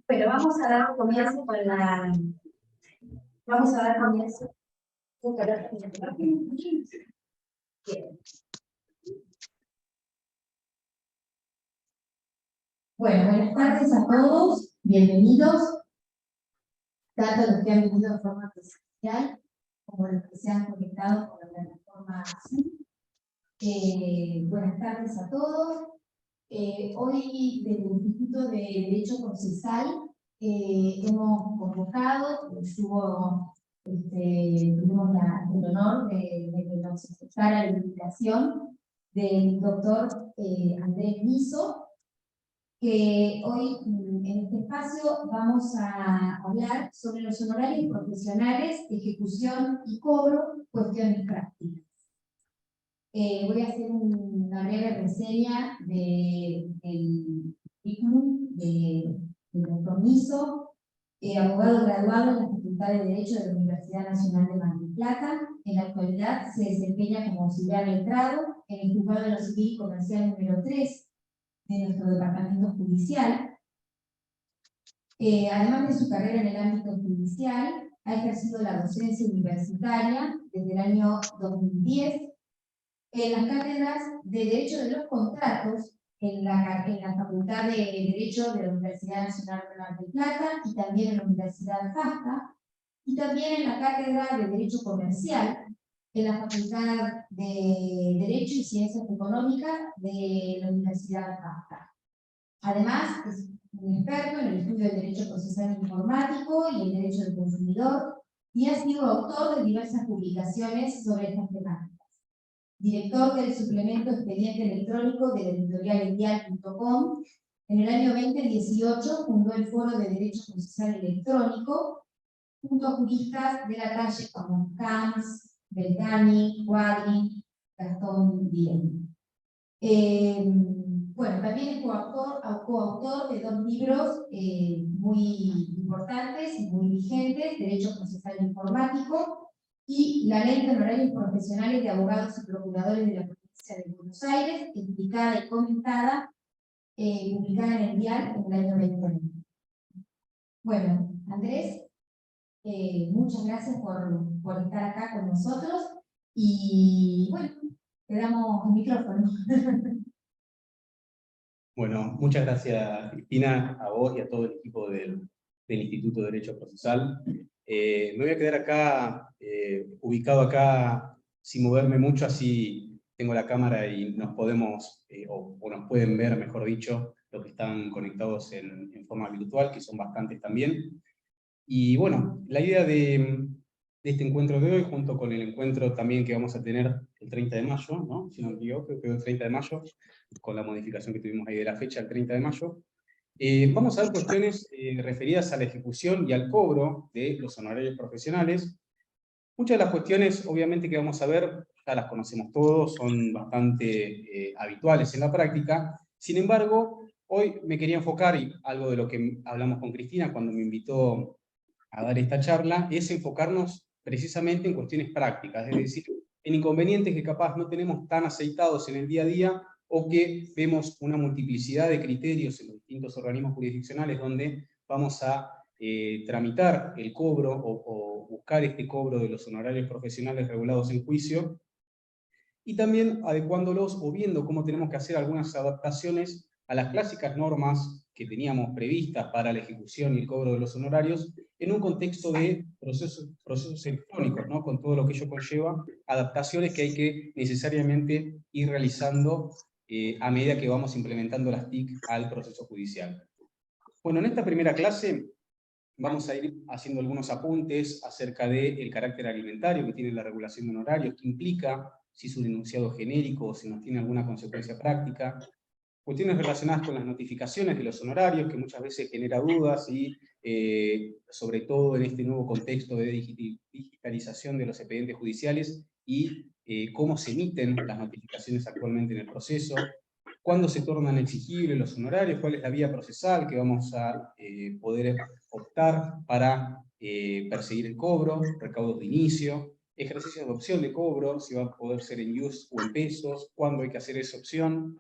Pero vamos a dar comienzo con la... Vamos a dar comienzo. Bueno, buenas tardes a todos, bienvenidos, tanto los que han venido de forma presencial como los que se han conectado por la plataforma Zoom. Buenas tardes a todos. Hoy desde el Instituto de Derecho Procesal hemos convocado, tuvimos el honor de que nos aceptara la invitación del doctor Andrés Niso, que hoy en este espacio vamos a hablar sobre los honorarios profesionales, ejecución y cobro, cuestiones prácticas. Voy a hacer una breve reseña del currículum del doctor Niso, abogado graduado en la Facultad de Derecho de la Universidad Nacional de Mar del Plata. En la actualidad se desempeña como auxiliar letrado en el Juzgado de lo Civil y Comercial número 3 de nuestro departamento judicial. Además de su carrera en el ámbito judicial, ha ejercido la docencia universitaria desde el año 2010 en las cátedras de Derecho de los Contratos en la Facultad de Derecho de la Universidad Nacional de Mar del Plata y también en la Universidad FASTA, y también en la cátedra de Derecho Comercial en la Facultad de Derecho y Ciencias Económicas de la Universidad FASTA. Además, es un experto en el estudio del derecho procesal informático y el derecho del consumidor, y ha sido autor de diversas publicaciones sobre estas temáticas. Director del suplemento Expediente Electrónico de editorialedial.com. En el año 2018 fundó el Foro de Derecho Procesal Electrónico, junto a juristas de la talla como Camps, Beltrami, Quadri, Gastón Bien. Bueno, también es coautor de dos libros muy importantes y muy vigentes: Derecho Procesal Informático y La Ley de Honorarios Profesionales de Abogados y Procuradores de la Provincia de Buenos Aires, explicada y comentada, publicada en el Dial en el año 2020. Bueno, Andrés, muchas gracias por estar acá con nosotros, y bueno, te damos el micrófono. Bueno, muchas gracias, Cristina, a vos y a todo el equipo del Instituto de Derecho Procesal. Me voy a quedar acá, ubicado acá, sin moverme mucho, así tengo la cámara y nos podemos, o nos pueden ver, mejor dicho, los que están conectados en forma virtual, que son bastantes también. Y bueno, la idea de este encuentro de hoy, junto con el encuentro también que vamos a tener el 30 de mayo, ¿no? Si no me equivoco, creo que el 30 de mayo, con la modificación que tuvimos ahí de la fecha, el 30 de mayo, vamos a ver cuestiones referidas a la ejecución y al cobro de los honorarios profesionales. Muchas de las cuestiones, obviamente, que vamos a ver, ya las conocemos todos, son bastante habituales en la práctica. Sin embargo, hoy me quería enfocar, y algo de lo que hablamos con Cristina cuando me invitó a dar esta charla, es enfocarnos precisamente en cuestiones prácticas, es decir, en inconvenientes que capaz no tenemos tan aceitados en el día a día, o que vemos una multiplicidad de criterios en los distintos organismos jurisdiccionales donde vamos a tramitar el cobro o buscar este cobro de los honorarios profesionales regulados en juicio, y también adecuándolos o viendo cómo tenemos que hacer algunas adaptaciones a las clásicas normas que teníamos previstas para la ejecución y el cobro de los honorarios en un contexto de procesos electrónicos, ¿no? Con todo lo que ello conlleva, adaptaciones que hay que necesariamente ir realizando a medida que vamos implementando las TIC al proceso judicial. Bueno, en esta primera clase vamos a ir haciendo algunos apuntes acerca del carácter alimentario que tiene la regulación de honorarios, qué implica, si es un enunciado genérico o si nos tiene alguna consecuencia práctica, cuestiones relacionadas con las notificaciones de los honorarios, que muchas veces genera dudas, y sobre todo en este nuevo contexto de digitalización de los expedientes judiciales, y cómo se emiten las notificaciones actualmente en el proceso, cuándo se tornan exigibles los honorarios, cuál es la vía procesal que vamos a poder optar para perseguir el cobro, recaudos de inicio, ejercicios de opción de cobro, si va a poder ser en US o en pesos, cuándo hay que hacer esa opción,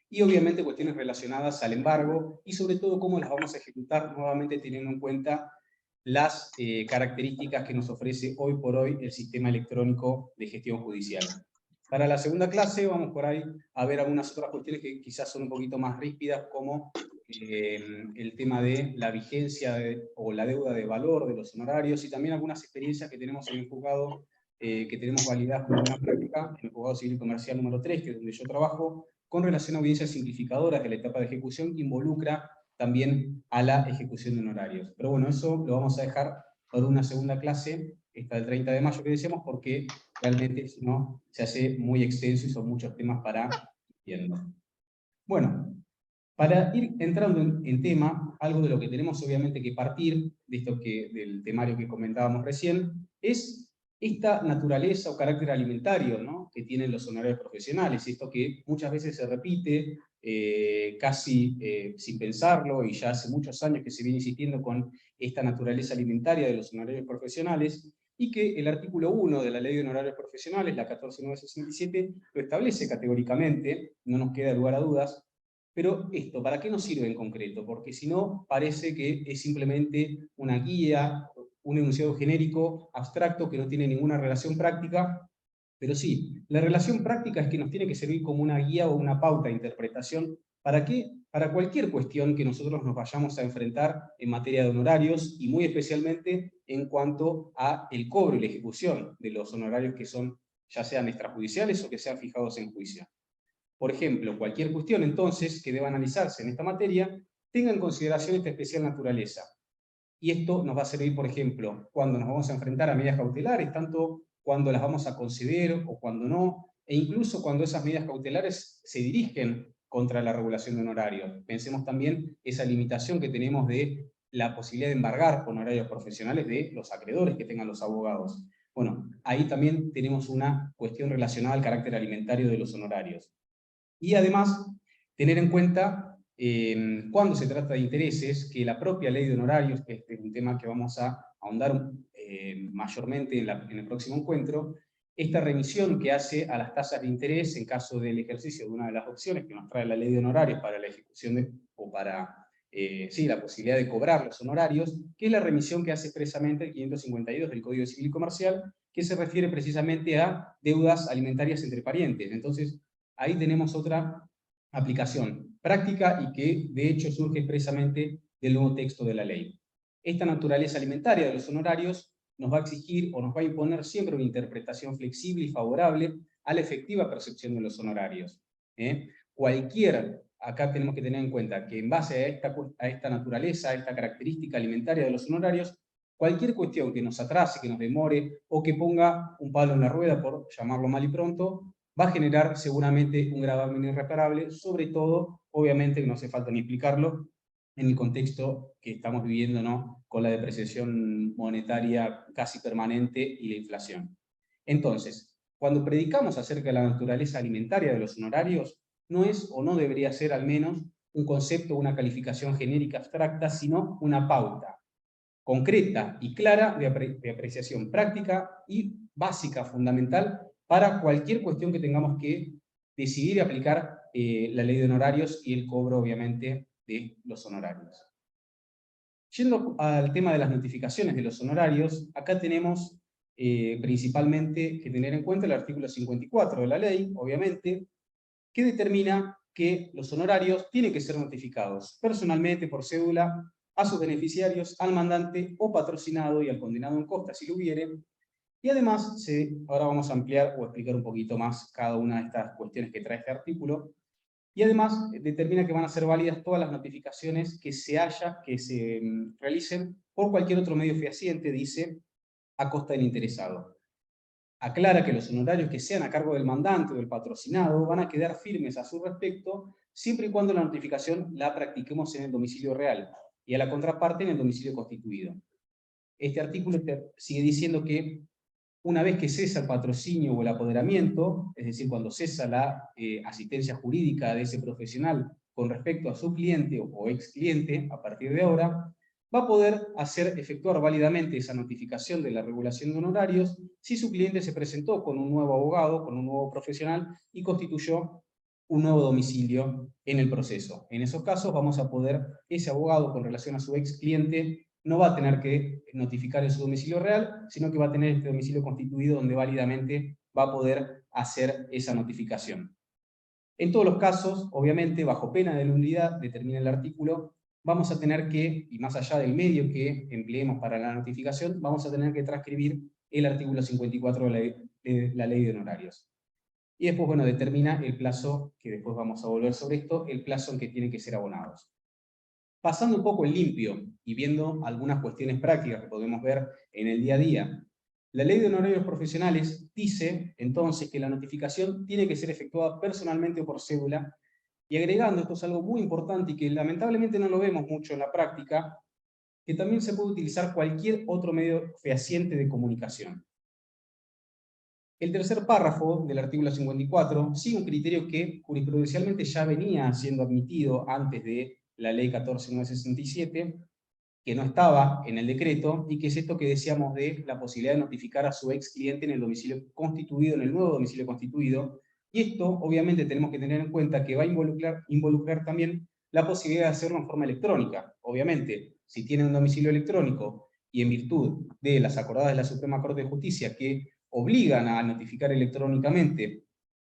y obviamente cuestiones relacionadas al embargo, y sobre todo cómo las vamos a ejecutar, nuevamente teniendo en cuenta las características que nos ofrece hoy por hoy el sistema electrónico de gestión judicial. Para la segunda clase vamos por ahí a ver algunas otras cuestiones que quizás son un poquito más ríspidas, como el tema de la vigencia o la deuda de valor de los honorarios, y también algunas experiencias que tenemos en el juzgado, que tenemos validadas como buena práctica, en el juzgado civil y comercial número 3, que es donde yo trabajo, con relación a audiencias simplificadoras de la etapa de ejecución, que involucra también a la ejecución de honorarios. Pero bueno, eso lo vamos a dejar para una segunda clase, esta del 30 de mayo que decíamos, porque realmente si no se hace muy extenso y son muchos temas para ir viendo. Bueno, para ir entrando en tema, algo de lo que tenemos obviamente que partir, de esto del temario que comentábamos recién, es esta naturaleza o carácter alimentario, ¿no?, que tienen los honorarios profesionales, esto que muchas veces se repite casi sin pensarlo, y ya hace muchos años que se viene insistiendo con esta naturaleza alimentaria de los honorarios profesionales, y que el artículo 1 de la Ley de Honorarios Profesionales, la 14.967, lo establece categóricamente, no nos queda lugar a dudas. Pero esto, ¿para qué nos sirve en concreto? Porque si no, parece que es simplemente una guía, un enunciado genérico, abstracto, que no tiene ninguna relación práctica. Pero sí, la relación práctica es que nos tiene que servir como una guía o una pauta de interpretación. ¿Para qué? Para cualquier cuestión que nosotros nos vayamos a enfrentar en materia de honorarios, y muy especialmente en cuanto a el cobro y la ejecución de los honorarios que son, ya sean extrajudiciales o que sean fijados en juicio. Por ejemplo, cualquier cuestión entonces que deba analizarse en esta materia tenga en consideración esta especial naturaleza. Y esto nos va a servir, por ejemplo, cuando nos vamos a enfrentar a medidas cautelares, tanto cuando las vamos a conceder o cuando no, e incluso cuando esas medidas cautelares se dirigen contra la regulación de honorarios. Pensemos también esa limitación que tenemos de la posibilidad de embargar honorarios profesionales de los acreedores que tengan los abogados. Bueno, ahí también tenemos una cuestión relacionada al carácter alimentario de los honorarios. Y además, tener en cuenta, cuando se trata de intereses, que la propia ley de honorarios, que este es un tema que vamos a ahondar mayormente en el próximo encuentro, esta remisión que hace a las tasas de interés en caso del ejercicio de una de las opciones que nos trae la ley de honorarios para la ejecución o para la posibilidad de cobrar los honorarios, que es la remisión que hace expresamente el 552 del Código Civil y Comercial, que se refiere precisamente a deudas alimentarias entre parientes. Entonces, ahí tenemos otra aplicación práctica y que de hecho surge expresamente del nuevo texto de la ley. Esta naturaleza alimentaria de los honorarios nos va a exigir o nos va a imponer siempre una interpretación flexible y favorable a la efectiva percepción de los honorarios. Acá tenemos que tener en cuenta que en base a esta naturaleza, a esta característica alimentaria de los honorarios, cualquier cuestión que nos atrase, que nos demore o que ponga un palo en la rueda, por llamarlo mal y pronto, va a generar seguramente un gravamen irreparable, sobre todo, obviamente, que no hace falta ni explicarlo, en el contexto que estamos viviendo, ¿no?, con la depreciación monetaria casi permanente y la inflación. Entonces, cuando predicamos acerca de la naturaleza alimentaria de los honorarios, no es o no debería ser al menos un concepto o una calificación genérica abstracta, sino una pauta concreta y clara de apreciación práctica y básica, fundamental, para cualquier cuestión que tengamos que decidir aplicar la ley de honorarios y el cobro, obviamente, de los honorarios. Yendo al tema de las notificaciones de los honorarios, acá tenemos principalmente que tener en cuenta el artículo 54 de la ley, obviamente, que determina que los honorarios tienen que ser notificados personalmente, por cédula, a sus beneficiarios, al mandante o patrocinado y al condenado en costa, si lo hubiere. Y además, ahora vamos a ampliar o explicar un poquito más cada una de estas cuestiones que trae este artículo. Y además determina que van a ser válidas todas las notificaciones que se realicen por cualquier otro medio fehaciente, dice, a costa del interesado. Aclara que los honorarios que sean a cargo del mandante o del patrocinado van a quedar firmes a su respecto, siempre y cuando la notificación la practiquemos en el domicilio real y a la contraparte en el domicilio constituido. Este artículo sigue diciendo que una vez que cesa el patrocinio o el apoderamiento, es decir, cuando cesa la asistencia jurídica de ese profesional con respecto a su cliente o ex cliente, a partir de ahora, va a poder efectuar válidamente esa notificación de la regulación de honorarios si su cliente se presentó con un nuevo abogado, con un nuevo profesional y constituyó un nuevo domicilio en el proceso. En esos casos vamos a poder, ese abogado con relación a su ex cliente, no va a tener que notificar en su domicilio real, sino que va a tener este domicilio constituido donde válidamente va a poder hacer esa notificación. En todos los casos, obviamente, bajo pena de nulidad, determina el artículo, vamos a tener que, y más allá del medio que empleemos para la notificación, vamos a tener que transcribir el artículo 54 de la ley de honorarios. Y después, bueno, determina el plazo, que después vamos a volver sobre esto, el plazo en que tienen que ser abonados. Pasando un poco en limpio y viendo algunas cuestiones prácticas que podemos ver en el día a día, la ley de honorarios profesionales dice entonces que la notificación tiene que ser efectuada personalmente o por cédula, y agregando, esto es algo muy importante y que lamentablemente no lo vemos mucho en la práctica, que también se puede utilizar cualquier otro medio fehaciente de comunicación. El tercer párrafo del artículo 54 sigue un criterio que jurisprudencialmente ya venía siendo admitido antes de la ley 14.967, que no estaba en el decreto, y que es esto que decíamos de la posibilidad de notificar a su ex cliente en el domicilio constituido, en el nuevo domicilio constituido, y esto obviamente tenemos que tener en cuenta que va a involucrar también la posibilidad de hacerlo en forma electrónica. Obviamente, si tiene un domicilio electrónico y en virtud de las acordadas de la Suprema Corte de Justicia que obligan a notificar electrónicamente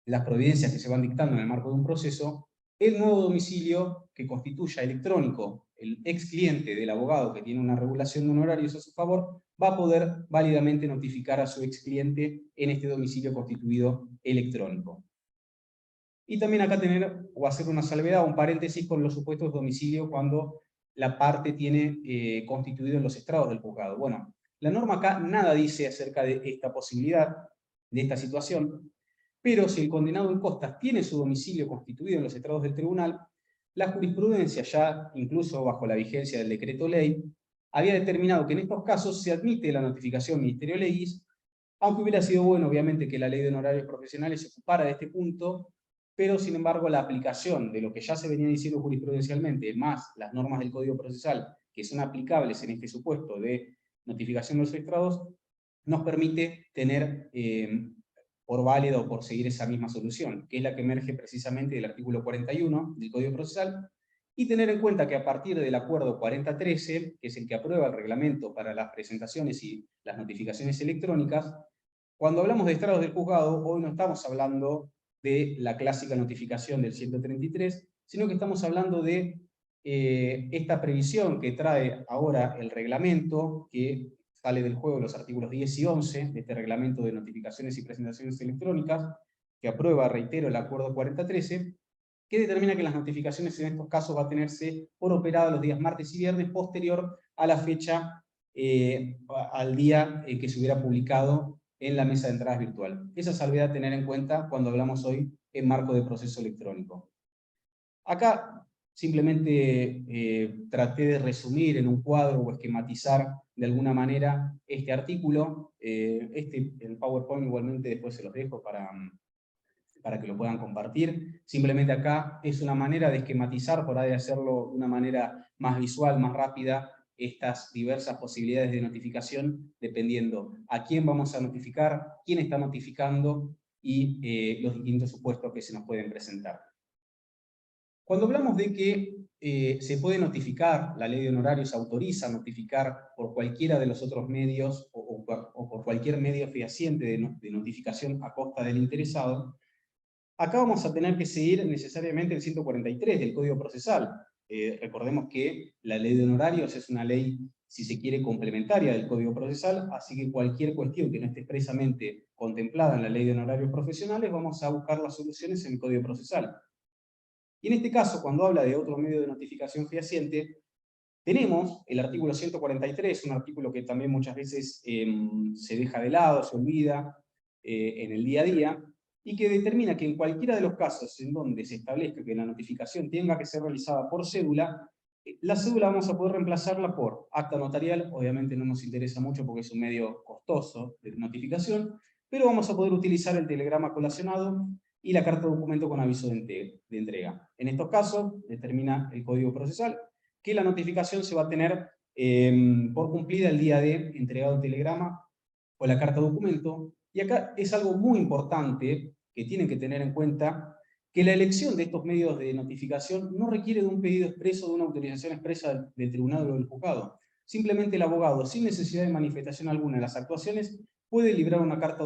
las providencias que se van dictando en el marco de un proceso, el nuevo domicilio que constituya electrónico el ex cliente del abogado que tiene una regulación de honorarios a su favor, va a poder válidamente notificar a su ex cliente en este domicilio constituido electrónico. Y también acá tener o hacer una salvedad, un paréntesis con los supuestos de domicilio cuando la parte tiene constituido en los estrados del juzgado. Bueno, la norma acá nada dice acerca de esta posibilidad, de esta situación, pero si el condenado en costas tiene su domicilio constituido en los estrados del tribunal, la jurisprudencia, ya incluso bajo la vigencia del decreto ley, había determinado que en estos casos se admite la notificación Ministerio Legis, aunque hubiera sido bueno, obviamente, que la ley de honorarios profesionales se ocupara de este punto, pero sin embargo la aplicación de lo que ya se venía diciendo jurisprudencialmente, más las normas del Código Procesal que son aplicables en este supuesto de notificación de los estrados, nos permite tener por válida o por seguir esa misma solución, que es la que emerge precisamente del artículo 41 del Código Procesal, y tener en cuenta que a partir del acuerdo 4013, que es el que aprueba el reglamento para las presentaciones y las notificaciones electrónicas, cuando hablamos de estrados del juzgado, hoy no estamos hablando de la clásica notificación del 133, sino que estamos hablando de esta previsión que trae ahora el reglamento, que sale del juego los artículos 10 y 11 de este reglamento de notificaciones y presentaciones electrónicas, que aprueba, reitero, el acuerdo 4013, que determina que las notificaciones en estos casos va a tenerse por operada los días martes y viernes posterior a la fecha, al día que se hubiera publicado en la mesa de entradas virtual. Esa salvedad a tener en cuenta cuando hablamos hoy en marco de proceso electrónico. Acá simplemente traté de resumir en un cuadro o esquematizar de alguna manera este artículo. El PowerPoint igualmente después se los dejo para que lo puedan compartir. Simplemente acá es una manera de esquematizar, por ahí de hacerlo de una manera más visual, más rápida, estas diversas posibilidades de notificación, dependiendo a quién vamos a notificar, quién está notificando, y los distintos supuestos que se nos pueden presentar. Cuando hablamos de que se puede notificar, la ley de honorarios autoriza notificar por cualquiera de los otros medios o por cualquier medio fehaciente de notificación a costa del interesado, acá vamos a tener que seguir necesariamente el 143 del Código Procesal. Recordemos que la ley de honorarios es una ley, si se quiere, complementaria del Código Procesal, así que cualquier cuestión que no esté expresamente contemplada en la ley de honorarios profesionales, vamos a buscar las soluciones en el Código Procesal. Y en este caso, cuando habla de otro medio de notificación fehaciente, tenemos el artículo 143, un artículo que también muchas veces se deja de lado, se olvida en el día a día, y que determina que en cualquiera de los casos en donde se establezca que la notificación tenga que ser realizada por cédula, la cédula vamos a poder reemplazarla por acta notarial. Obviamente no nos interesa mucho porque es un medio costoso de notificación, pero vamos a poder utilizar el telegrama colacionado y la carta de documento con aviso de entrega. En estos casos, determina el Código Procesal que la notificación se va a tener por cumplida el día de entregado el telegrama o la carta de documento. Y acá es algo muy importante que tienen que tener en cuenta, que la elección de estos medios de notificación no requiere de un pedido expreso, de una autorización expresa del tribunal o del juzgado. Simplemente el abogado, sin necesidad de manifestación alguna en las actuaciones, puede librar una carta,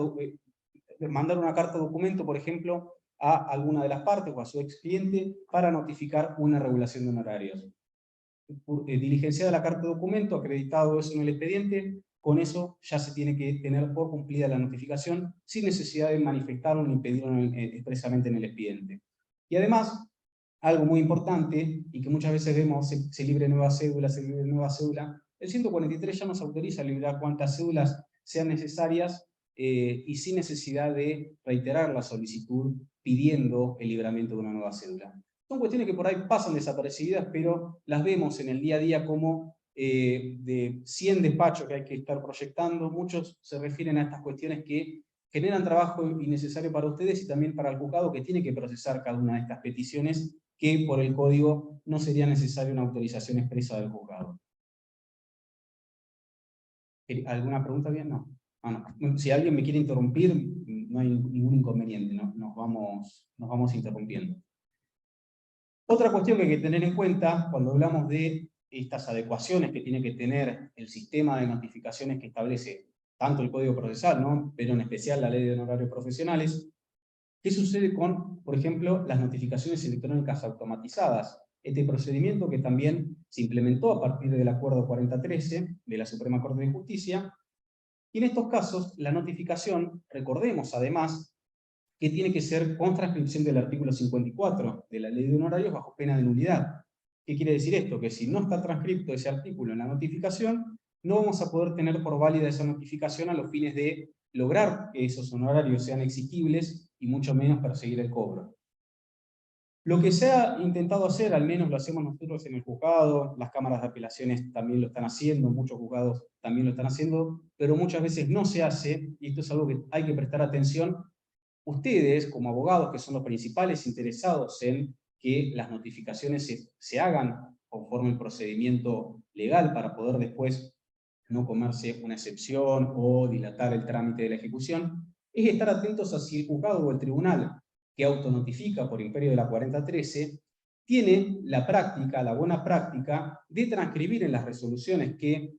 mandar una carta de documento, por ejemplo, a alguna de las partes o a su ex cliente para notificar una regulación de honorarios. Diligenciada la carta de documento, acreditado eso en el expediente, con eso ya se tiene que tener por cumplida la notificación, sin necesidad de manifestarlo ni pedirlo expresamente en el expediente. Y además, algo muy importante, y que muchas veces vemos, se libre nueva cédula, se libre nueva cédula, el 143 ya nos autoriza a liberar cuantas cédulas sean necesarias y sin necesidad de reiterar la solicitud pidiendo el libramiento de una nueva cédula. Son cuestiones que por ahí pasan desapercibidas, pero las vemos en el día a día como de 100 despachos que hay que estar proyectando. Muchos se refieren a estas cuestiones que generan trabajo innecesario para ustedes y también para el juzgado, que tiene que procesar cada una de estas peticiones, que por el código no sería necesaria una autorización expresa del juzgado. ¿Alguna pregunta bien? No. No. Si alguien me quiere interrumpir, no hay ningún inconveniente, ¿no? Nos vamos interrumpiendo. Otra cuestión que hay que tener en cuenta cuando hablamos de estas adecuaciones que tiene que tener el sistema de notificaciones que establece tanto el Código Procesal, ¿no?, pero en especial la Ley de Honorarios Profesionales, ¿qué sucede con, por ejemplo, las notificaciones electrónicas automatizadas? Este procedimiento que también se implementó a partir del Acuerdo 4013 de la Suprema Corte de Justicia, y en estos casos la notificación, recordemos además, que tiene que ser con transcripción del artículo 54 de la Ley de Honorarios bajo pena de nulidad. ¿Qué quiere decir esto? Que si no está transcripto ese artículo en la notificación, no vamos a poder tener por válida esa notificación a los fines de lograr que esos honorarios sean exigibles y mucho menos perseguir el cobro. Lo que se ha intentado hacer, al menos lo hacemos nosotros en el juzgado, las cámaras de apelaciones también lo están haciendo, muchos juzgados también lo están haciendo, pero muchas veces no se hace, y esto es algo que hay que prestar atención. Ustedes, como abogados, que son los principales interesados en que las notificaciones se hagan conforme el procedimiento legal para poder después no comerse una excepción o dilatar el trámite de la ejecución, es estar atentos a si el juzgado o el tribunal que autonotifica por imperio de la 4013 tiene la práctica, la buena práctica, de transcribir en las resoluciones que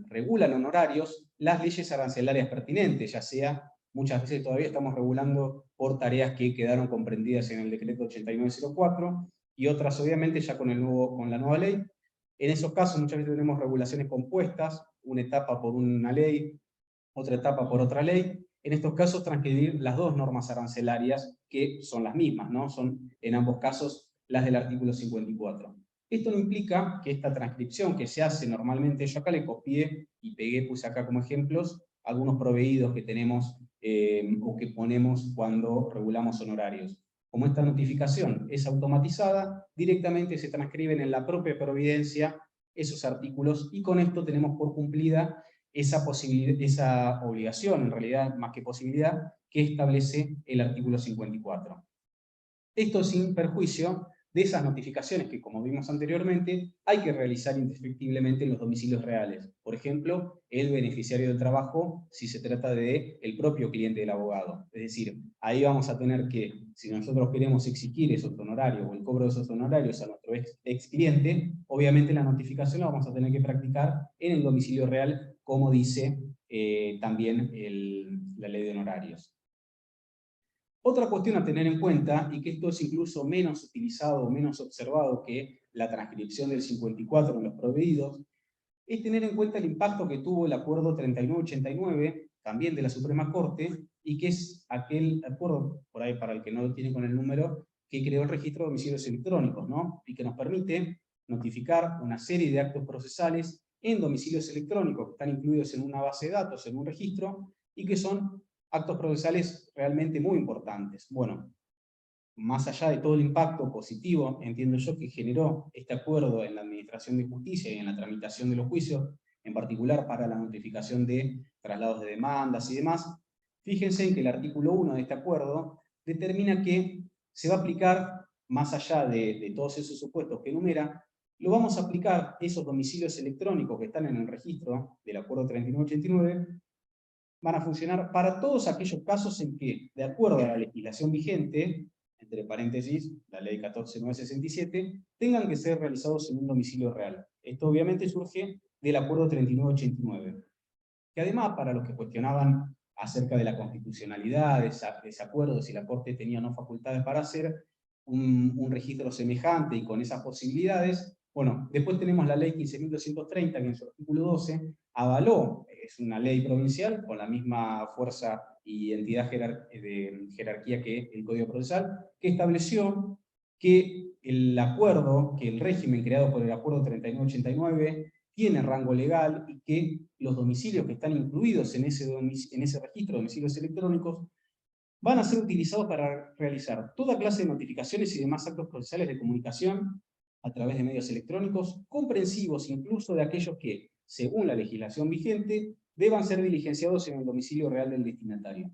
regulan honorarios las leyes arancelarias pertinentes, ya sea, muchas veces todavía estamos regulando por tareas que quedaron comprendidas en el decreto 8904, y otras obviamente ya con la nueva ley. En esos casos muchas veces tenemos regulaciones compuestas, una etapa por una ley, otra etapa por otra ley. En estos casos transcribir las dos normas arancelarias, que son las mismas, ¿no? Son en ambos casos las del artículo 54. Esto no implica que esta transcripción que se hace normalmente, yo acá le copié y pegué, puse acá como ejemplos, algunos proveídos que tenemos o que ponemos cuando regulamos honorarios. Como esta notificación es automatizada, directamente se transcriben en la propia providencia esos artículos, y con esto tenemos por cumplida esa obligación, en realidad más que posibilidad, que establece el artículo 54. Esto sin perjuicio de esas notificaciones que, como vimos anteriormente, hay que realizar indefectiblemente en los domicilios reales. Por ejemplo, el beneficiario del trabajo, si se trata del propio cliente del abogado. Es decir, ahí vamos a tener que, si nosotros queremos exigir esos honorarios o el cobro de esos honorarios a nuestro ex cliente, obviamente la notificación la vamos a tener que practicar en el domicilio real, como dice también la ley de honorarios. Otra cuestión a tener en cuenta, y que esto es incluso menos utilizado o menos observado que la transcripción del 54 en los provedidos, es tener en cuenta el impacto que tuvo el acuerdo 3989, también de la Suprema Corte, y que es aquel acuerdo, por ahí para el que no lo tiene con el número, que creó el registro de domicilios electrónicos, ¿no? Y que nos permite notificar una serie de actos procesales en domicilios electrónicos que están incluidos en una base de datos, en un registro, y que son actos procesales realmente muy importantes. Bueno, más allá de todo el impacto positivo, entiendo yo, que generó este acuerdo en la Administración de Justicia y en la tramitación de los juicios, en particular para la notificación de traslados de demandas y demás, fíjense en que el artículo 1 de este acuerdo determina que se va a aplicar, más allá de todos esos supuestos que enumera, lo vamos a aplicar esos domicilios electrónicos que están en el registro del acuerdo 3989, van a funcionar para todos aquellos casos en que, de acuerdo a la legislación vigente, entre paréntesis, la ley 14.967, tengan que ser realizados en un domicilio real. Esto obviamente surge del acuerdo 3989, que además, para los que cuestionaban acerca de la constitucionalidad de ese acuerdo, si la Corte tenía o no facultades para hacer un registro semejante y con esas posibilidades, bueno, después tenemos la ley 15.230, que en su artículo 12 avaló, es una ley provincial con la misma fuerza y entidad de jerarquía que el Código Procesal, que estableció que el acuerdo, que el régimen creado por el acuerdo 3989 tiene rango legal y que los domicilios que están incluidos en ese registro de domicilios electrónicos van a ser utilizados para realizar toda clase de notificaciones y demás actos procesales de comunicación a través de medios electrónicos, comprensivos incluso de aquellos que, según la legislación vigente, deban ser diligenciados en el domicilio real del destinatario.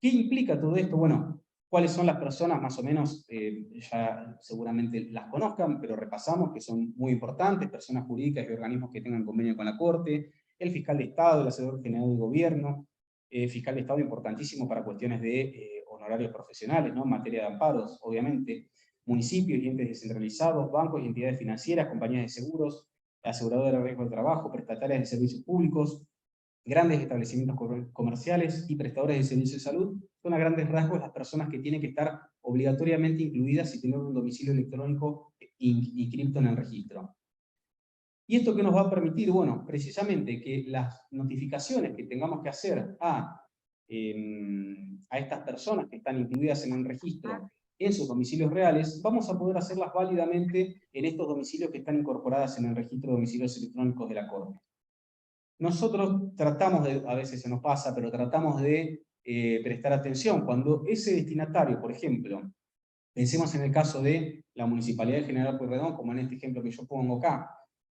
¿Qué implica todo esto? Bueno, ¿cuáles son las personas? Más o menos, ya seguramente las conozcan, pero repasamos que son muy importantes: personas jurídicas y organismos que tengan convenio con la Corte, el fiscal de Estado, el asesor general del gobierno, fiscal de Estado importantísimo para cuestiones de honorarios profesionales, ¿no? En materia de amparos, obviamente, municipios y entes descentralizados, bancos y entidades financieras, compañías de seguros, aseguradoras de riesgo de trabajo, prestatarias de servicios públicos, grandes establecimientos comerciales y prestadores de servicios de salud. Son a grandes rasgos las personas que tienen que estar obligatoriamente incluidas y tener un domicilio electrónico inscripto en el registro. ¿Y esto qué nos va a permitir? Bueno, precisamente que las notificaciones que tengamos que hacer a estas personas que están incluidas en el registro en sus domicilios reales, vamos a poder hacerlas válidamente en estos domicilios que están incorporadas en el registro de domicilios electrónicos de la Corte. Nosotros tratamos de, a veces se nos pasa, pero tratamos de prestar atención cuando ese destinatario, por ejemplo, pensemos en el caso de la Municipalidad de General Pueyrredón, como en este ejemplo que yo pongo acá,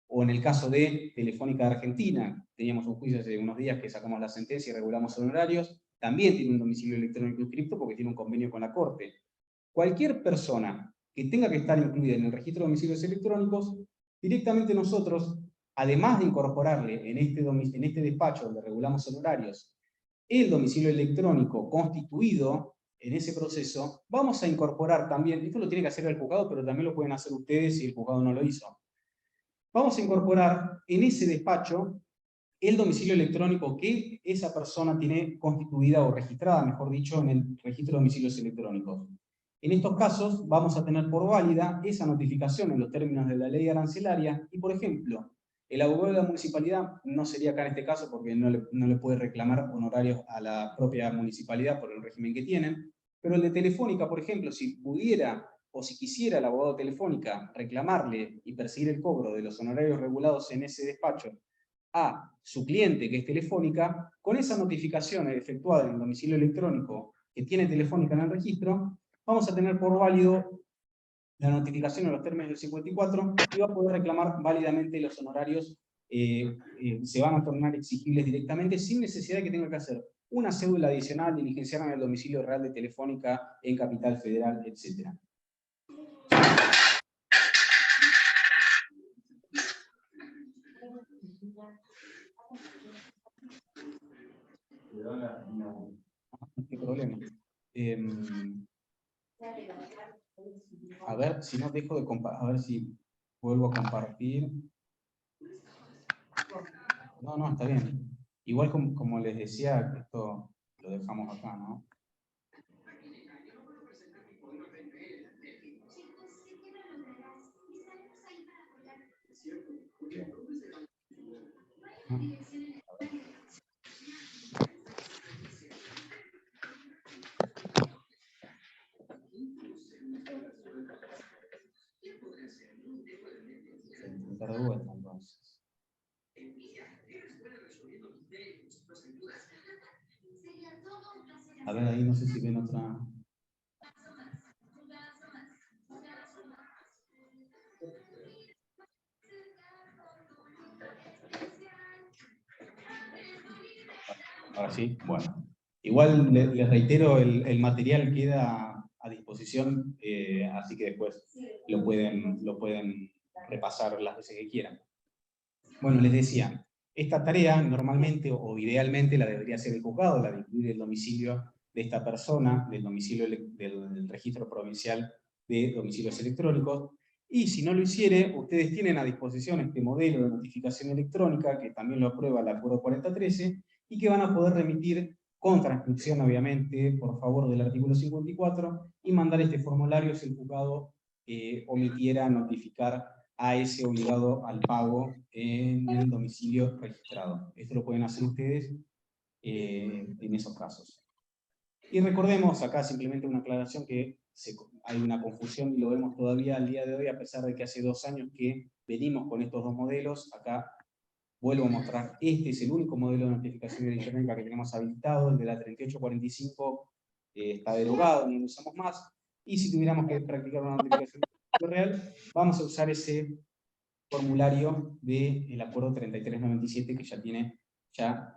o en el caso de Telefónica de Argentina, teníamos un juicio hace unos días que sacamos la sentencia y regulamos honorarios, también tiene un domicilio electrónico inscripto porque tiene un convenio con la Corte. Cualquier persona que tenga que estar incluida en el registro de domicilios electrónicos, directamente nosotros, además de incorporarle en este despacho donde regulamos honorarios el domicilio electrónico constituido en ese proceso, vamos a incorporar también, esto lo tiene que hacer el juzgado, pero también lo pueden hacer ustedes si el juzgado no lo hizo. Vamos a incorporar en ese despacho el domicilio electrónico que esa persona tiene constituida o registrada, mejor dicho, en el registro de domicilios electrónicos. En estos casos vamos a tener por válida esa notificación en los términos de la ley arancelaria y, por ejemplo, el abogado de la municipalidad no sería acá en este caso porque no le puede reclamar honorarios a la propia municipalidad por el régimen que tienen, pero el de Telefónica, por ejemplo, si pudiera o si quisiera el abogado de Telefónica reclamarle y perseguir el cobro de los honorarios regulados en ese despacho a su cliente, que es Telefónica, con esa notificación efectuada en el domicilio electrónico que tiene Telefónica en el registro, vamos a tener por válido la notificación en los términos del 54 y va a poder reclamar válidamente los honorarios, se van a tornar exigibles directamente sin necesidad de que tenga que hacer una cédula adicional, diligenciar en el domicilio real de Telefónica en Capital Federal, etc. No hay problema. A ver, si no dejo de compartir, a ver si vuelvo a compartir. No, está bien. Igual como les decía, esto lo dejamos acá, ¿no? Intentar de vuelta, entonces. A ver, ahí no sé si ven otra. Ahora sí, bueno. Igual les reitero, el material queda a disposición, así que después lo pueden repasar las veces que quieran. Bueno, les decía, esta tarea normalmente o idealmente la debería hacer el juzgado, la de incluir el domicilio de esta persona, del domicilio del registro provincial de domicilios electrónicos, y si no lo hiciere, ustedes tienen a disposición este modelo de notificación electrónica, que también lo aprueba el Acuerdo 4013, y que van a poder remitir con transcripción, obviamente, por favor, del artículo 54, y mandar este formulario si el juzgado omitiera notificar a ese obligado al pago en el domicilio registrado. Esto lo pueden hacer ustedes en esos casos. Y recordemos acá simplemente una aclaración que hay una confusión y lo vemos todavía al día de hoy, a pesar de que hace 2 años que venimos con estos dos modelos. Acá vuelvo a mostrar, este es el único modelo de notificación electrónica que tenemos habilitado, el de la 3845 está derogado, no lo usamos más, y si tuviéramos que practicar una notificación real, vamos a usar ese formulario del Acuerdo 3397 que ya tiene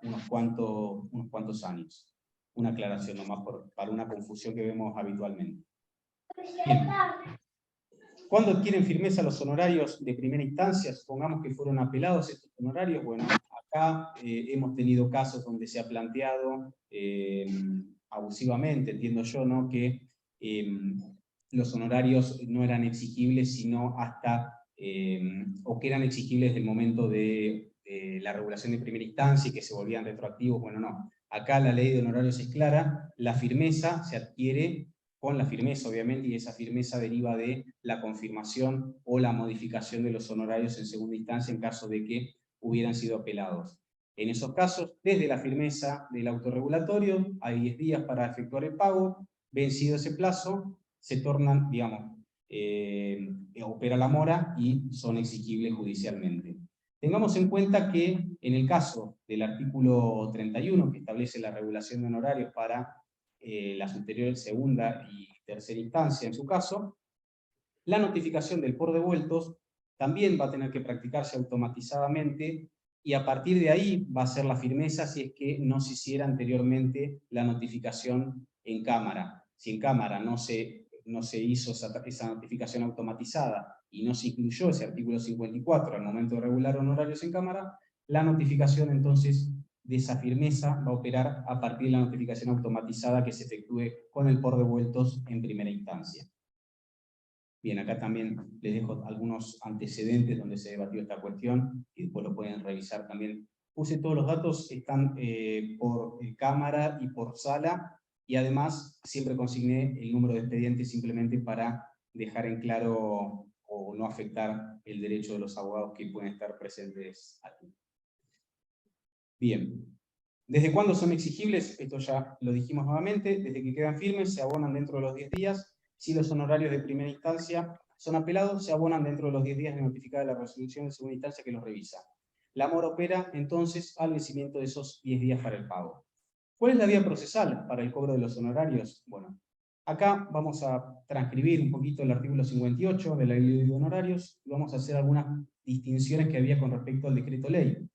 unos cuantos años. Una aclaración nomás para una confusión que vemos habitualmente. Bien. ¿Cuándo adquieren firmeza los honorarios de primera instancia? Supongamos que fueron apelados estos honorarios. Bueno, acá hemos tenido casos donde se ha planteado abusivamente, entiendo yo, ¿no?, que los honorarios no eran exigibles, sino hasta, o que eran exigibles desde el momento de la regulación de primera instancia y que se volvían retroactivos. Bueno, no. Acá la ley de honorarios es clara, la firmeza se adquiere con la firmeza, obviamente, y esa firmeza deriva de la confirmación o la modificación de los honorarios en segunda instancia en caso de que hubieran sido apelados. En esos casos, desde la firmeza del autorregulatorio, hay 10 días para efectuar el pago, vencido ese plazo, se tornan, digamos, opera la mora y son exigibles judicialmente. Tengamos en cuenta que en el caso del artículo 31, que establece la regulación de honorarios para la superior, segunda y tercera instancia en su caso, la notificación del por devueltos también va a tener que practicarse automatizadamente y a partir de ahí va a ser la firmeza si es que no se hiciera anteriormente la notificación en cámara. Si en cámara no se hizo esa notificación automatizada y no se incluyó ese artículo 54 al momento de regular honorarios en cámara, la notificación entonces de esa firmeza va a operar a partir de la notificación automatizada que se efectúe con el por devueltos en primera instancia. Bien, acá también les dejo algunos antecedentes donde se debatió esta cuestión y después lo pueden revisar también. Puse todos los datos, están por cámara y por sala, y además siempre consigné el número de expedientes simplemente para dejar en claro o no afectar el derecho de los abogados que pueden estar presentes aquí. Bien. ¿Desde cuándo son exigibles? Esto ya lo dijimos nuevamente. Desde que quedan firmes se abonan dentro de los 10 días. Si los honorarios de primera instancia son apelados, se abonan dentro de los 10 días de notificada la resolución de segunda instancia que los revisa. La mora opera entonces al vencimiento de esos 10 días para el pago. ¿Cuál es la vía procesal para el cobro de los honorarios? Bueno, acá vamos a transcribir un poquito el artículo 58 de la ley de honorarios y vamos a hacer algunas distinciones que había con respecto al decreto ley.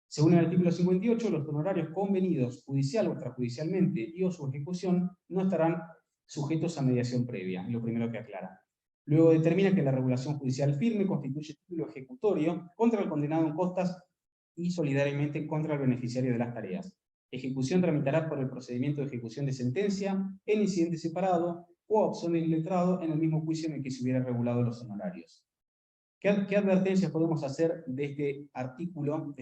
Según el artículo 58, los honorarios convenidos judicial o extrajudicialmente y o su ejecución no estarán sujetos a mediación previa, es lo primero que aclara. Luego determina que la regulación judicial firme constituye título ejecutorio contra el condenado en costas y solidariamente contra el beneficiario de las tareas. Ejecución tramitará por el procedimiento de ejecución de sentencia en incidente separado o opción del letrado en el mismo juicio en el que se hubieran regulado los honorarios. ¿Qué advertencias podemos hacer de este artículo,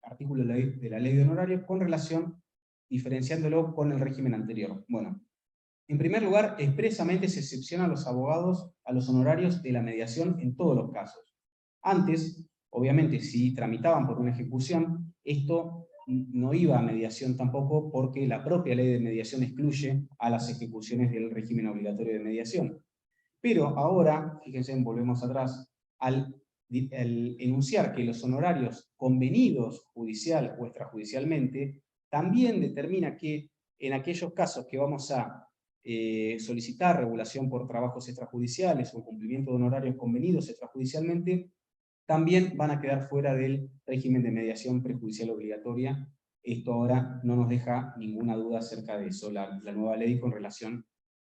artículo de la ley de honorarios con relación, diferenciándolo con el régimen anterior? Bueno, en primer lugar, expresamente se excepciona a los abogados a los honorarios de la mediación en todos los casos. Antes, obviamente, si tramitaban por una ejecución, esto no iba a mediación tampoco porque la propia ley de mediación excluye a las ejecuciones del régimen obligatorio de mediación. Pero ahora, fíjense, volvemos atrás, al enunciar que los honorarios convenidos judicial o extrajudicialmente, también determina que en aquellos casos que vamos a solicitar regulación por trabajos extrajudiciales o cumplimiento de honorarios convenidos extrajudicialmente, también van a quedar fuera del régimen de mediación prejudicial obligatoria. Esto ahora no nos deja ninguna duda acerca de eso, la nueva ley con relación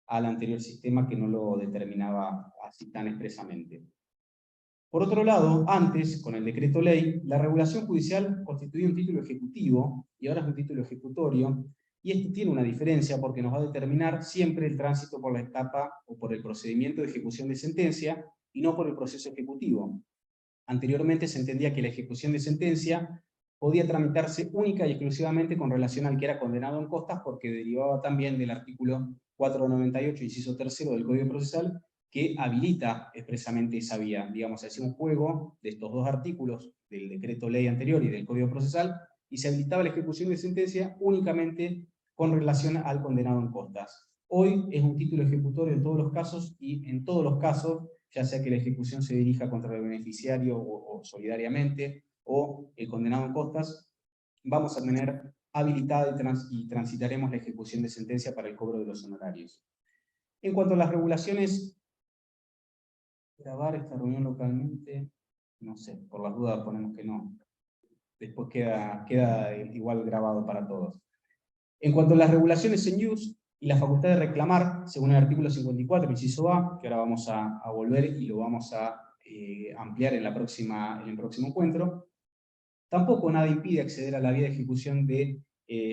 al anterior sistema que no lo determinaba así tan expresamente. Por otro lado, antes, con el decreto ley, la regulación judicial constituía un título ejecutivo, y ahora es un título ejecutorio, y esto tiene una diferencia porque nos va a determinar siempre el tránsito por la etapa o por el procedimiento de ejecución de sentencia, y no por el proceso ejecutivo. Anteriormente se entendía que la ejecución de sentencia podía tramitarse única y exclusivamente con relación al que era condenado en costas, porque derivaba también del artículo 498, inciso tercero del Código Procesal, que habilita expresamente esa vía. Digamos, se hacía un juego de estos dos artículos, del decreto ley anterior y del Código Procesal, y se habilitaba la ejecución de sentencia únicamente con relación al condenado en costas. Hoy es un título ejecutorio en todos los casos, y en todos los casos, ya sea que la ejecución se dirija contra el beneficiario o solidariamente, o el condenado en costas, vamos a tener habilitada y transitaremos la ejecución de sentencia para el cobro de los honorarios. En cuanto a las regulaciones, grabar esta reunión localmente, no sé, por las dudas ponemos que no. Después queda igual grabado para todos. En cuanto a las regulaciones en use y la facultad de reclamar, según el artículo 54, inciso A, que ahora vamos a volver y lo vamos a ampliar en el próximo encuentro, tampoco nada impide acceder a la vía de ejecución de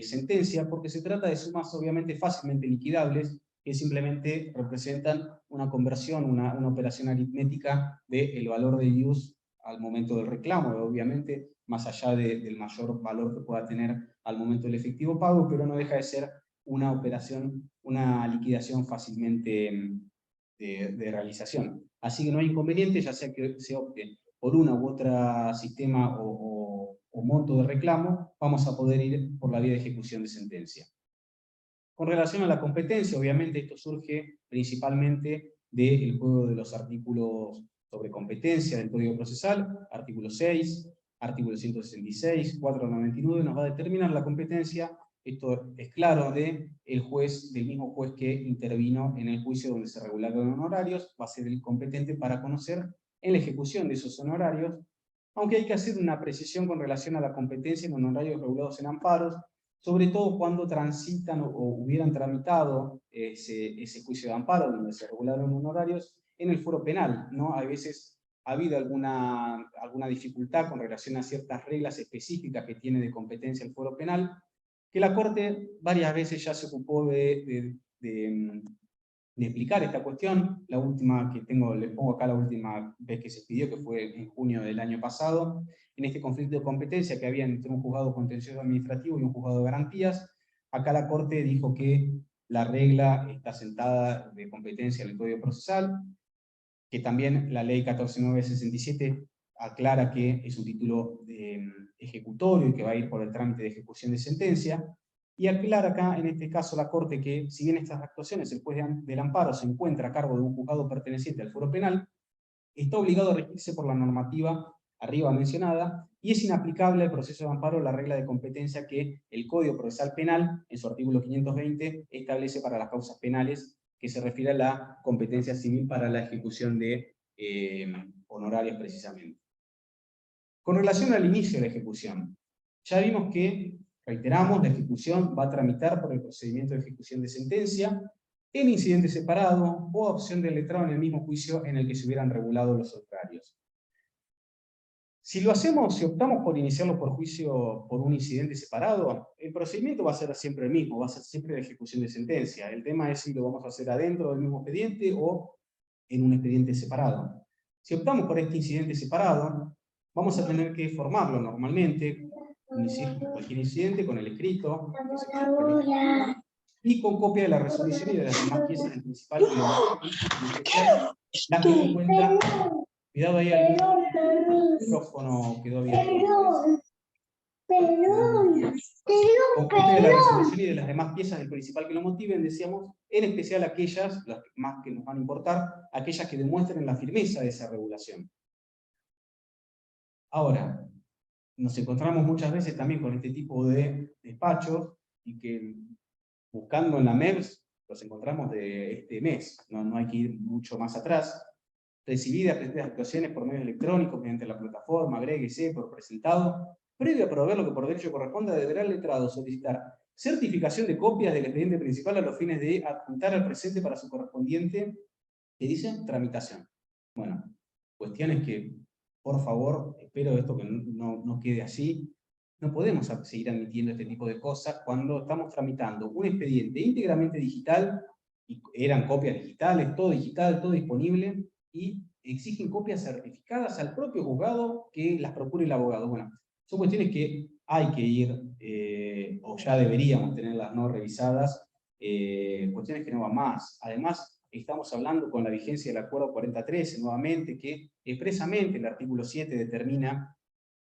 sentencia, porque se trata de sumas obviamente fácilmente liquidables, que simplemente representan una conversión, una operación aritmética del valor de use al momento del reclamo, obviamente más allá del mayor valor que pueda tener al momento del efectivo pago, pero no deja de ser una operación, una liquidación fácilmente de realización. Así que no hay inconveniente, ya sea que se opte por una u otra sistema o monto de reclamo, vamos a poder ir por la vía de ejecución de sentencia. Con relación a la competencia, obviamente esto surge principalmente del juego de los artículos sobre competencia del Código Procesal, artículo 6, artículo 166, 499, nos va a determinar la competencia. Esto es claro del mismo juez que intervino en el juicio donde se regularon honorarios, va a ser el competente para conocer en la ejecución de esos honorarios, aunque hay que hacer una precisión con relación a la competencia en honorarios regulados en amparos, sobre todo cuando transitan o hubieran tramitado ese juicio de amparo donde se regularon honorarios en el foro penal, ¿no? A veces ha habido alguna dificultad con relación a ciertas reglas específicas que tiene de competencia el foro penal, que la Corte varias veces ya se ocupó de explicar esta cuestión. La última que les pongo acá la última vez que se pidió, que fue en junio del año pasado, en este conflicto de competencia que había entre un juzgado contencioso administrativo y un juzgado de garantías. Acá la Corte dijo que la regla está sentada de competencia en el Código Procesal, que también la ley 14.967 aclara que es un título ejecutorio y que va a ir por el trámite de ejecución de sentencia, y aclara acá, en este caso, la Corte que, si bien estas actuaciones el juez del amparo se encuentra a cargo de un juzgado perteneciente al foro penal, está obligado a regirse por la normativa arriba mencionada, y es inaplicable al proceso de amparo la regla de competencia que el Código Procesal Penal, en su artículo 520, establece para las causas penales, que se refiere a la competencia civil para la ejecución de honorarios precisamente. Con relación al inicio de la ejecución, ya vimos que, reiteramos, la ejecución va a tramitar por el procedimiento de ejecución de sentencia, en incidente separado o opción del letrado en el mismo juicio en el que se hubieran regulado los honorarios. Si lo hacemos, si optamos por iniciarlo por juicio por un incidente separado, el procedimiento va a ser siempre el mismo, va a ser siempre la ejecución de sentencia. El tema es si lo vamos a hacer adentro del mismo expediente o en un expediente separado. Si optamos por este incidente separado, vamos a tener que formarlo normalmente, cualquier incidente con el escrito, y con copia de la resolución y de las demás piezas del principal que lo motiven, en especial las que den cuenta. Cuidado ahí, el micrófono quedó abierto. Con copia de la resolución y de las demás piezas del principal que lo motiven, decíamos, en especial aquellas, las más que nos van a importar, aquellas que demuestren la firmeza de esa regulación. Ahora, nos encontramos muchas veces también con este tipo de despachos, y que buscando en la MEPS, los encontramos de este mes, no hay que ir mucho más atrás. Recibidas estas actuaciones por medios electrónicos, mediante la plataforma, agréguese, por presentado, previo a proveer lo que por derecho corresponda, deberá el letrado solicitar certificación de copias del expediente principal a los fines de adjuntar al presente para su correspondiente, que dice, tramitación. Bueno, cuestiones que, por favor, espero esto que no quede así. No podemos seguir admitiendo este tipo de cosas cuando estamos tramitando un expediente íntegramente digital, y eran copias digitales, todo digital, todo disponible, y exigen copias certificadas al propio juzgado que las procure el abogado. Bueno, son cuestiones que hay que ir, o ya deberíamos tenerlas no revisadas, cuestiones que no van más. Además, estamos hablando con la vigencia del Acuerdo 4013, nuevamente, que expresamente el artículo 7 determina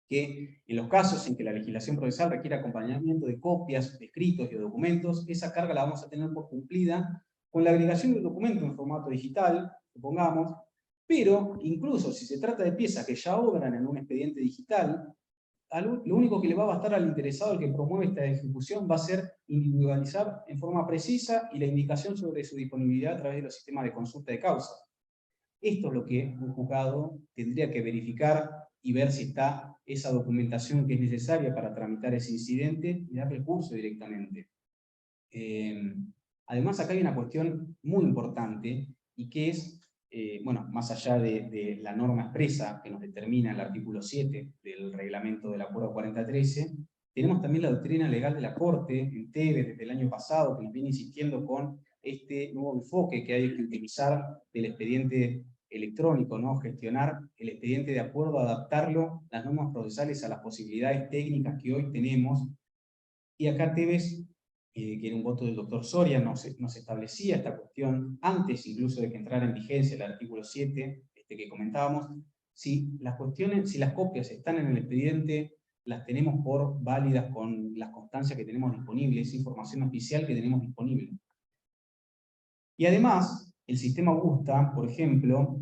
que en los casos en que la legislación procesal requiere acompañamiento de copias, de escritos y de documentos, esa carga la vamos a tener por cumplida con la agregación de un documento en formato digital, supongamos, pero incluso si se trata de piezas que ya obran en un expediente digital, lo único que le va a bastar al interesado, al que promueve esta ejecución, va a ser individualizar en forma precisa y la indicación sobre su disponibilidad a través de los sistemas de consulta de causa. Esto es lo que un juzgado tendría que verificar y ver si está esa documentación que es necesaria para tramitar ese incidente y darle curso directamente. Además, acá hay una cuestión muy importante, y que es, bueno, más allá de la norma expresa que nos determina el artículo 7 del reglamento del Acuerdo 4013, tenemos también la doctrina legal de la Corte, en Tebes, desde el año pasado, que nos viene insistiendo con este nuevo enfoque que hay que utilizar del expediente electrónico, ¿no? Gestionar el expediente de acuerdo a adaptarlo, las normas procesales, a las posibilidades técnicas que hoy tenemos. Y acá Tebes, que era un voto del doctor Soria, nos establecía esta cuestión antes incluso de que entrara en vigencia el artículo 7, que comentábamos, si las copias están en el expediente, las tenemos por válidas con las constancias que tenemos disponibles, información oficial que tenemos disponible. Y además, el sistema Augusta, por ejemplo,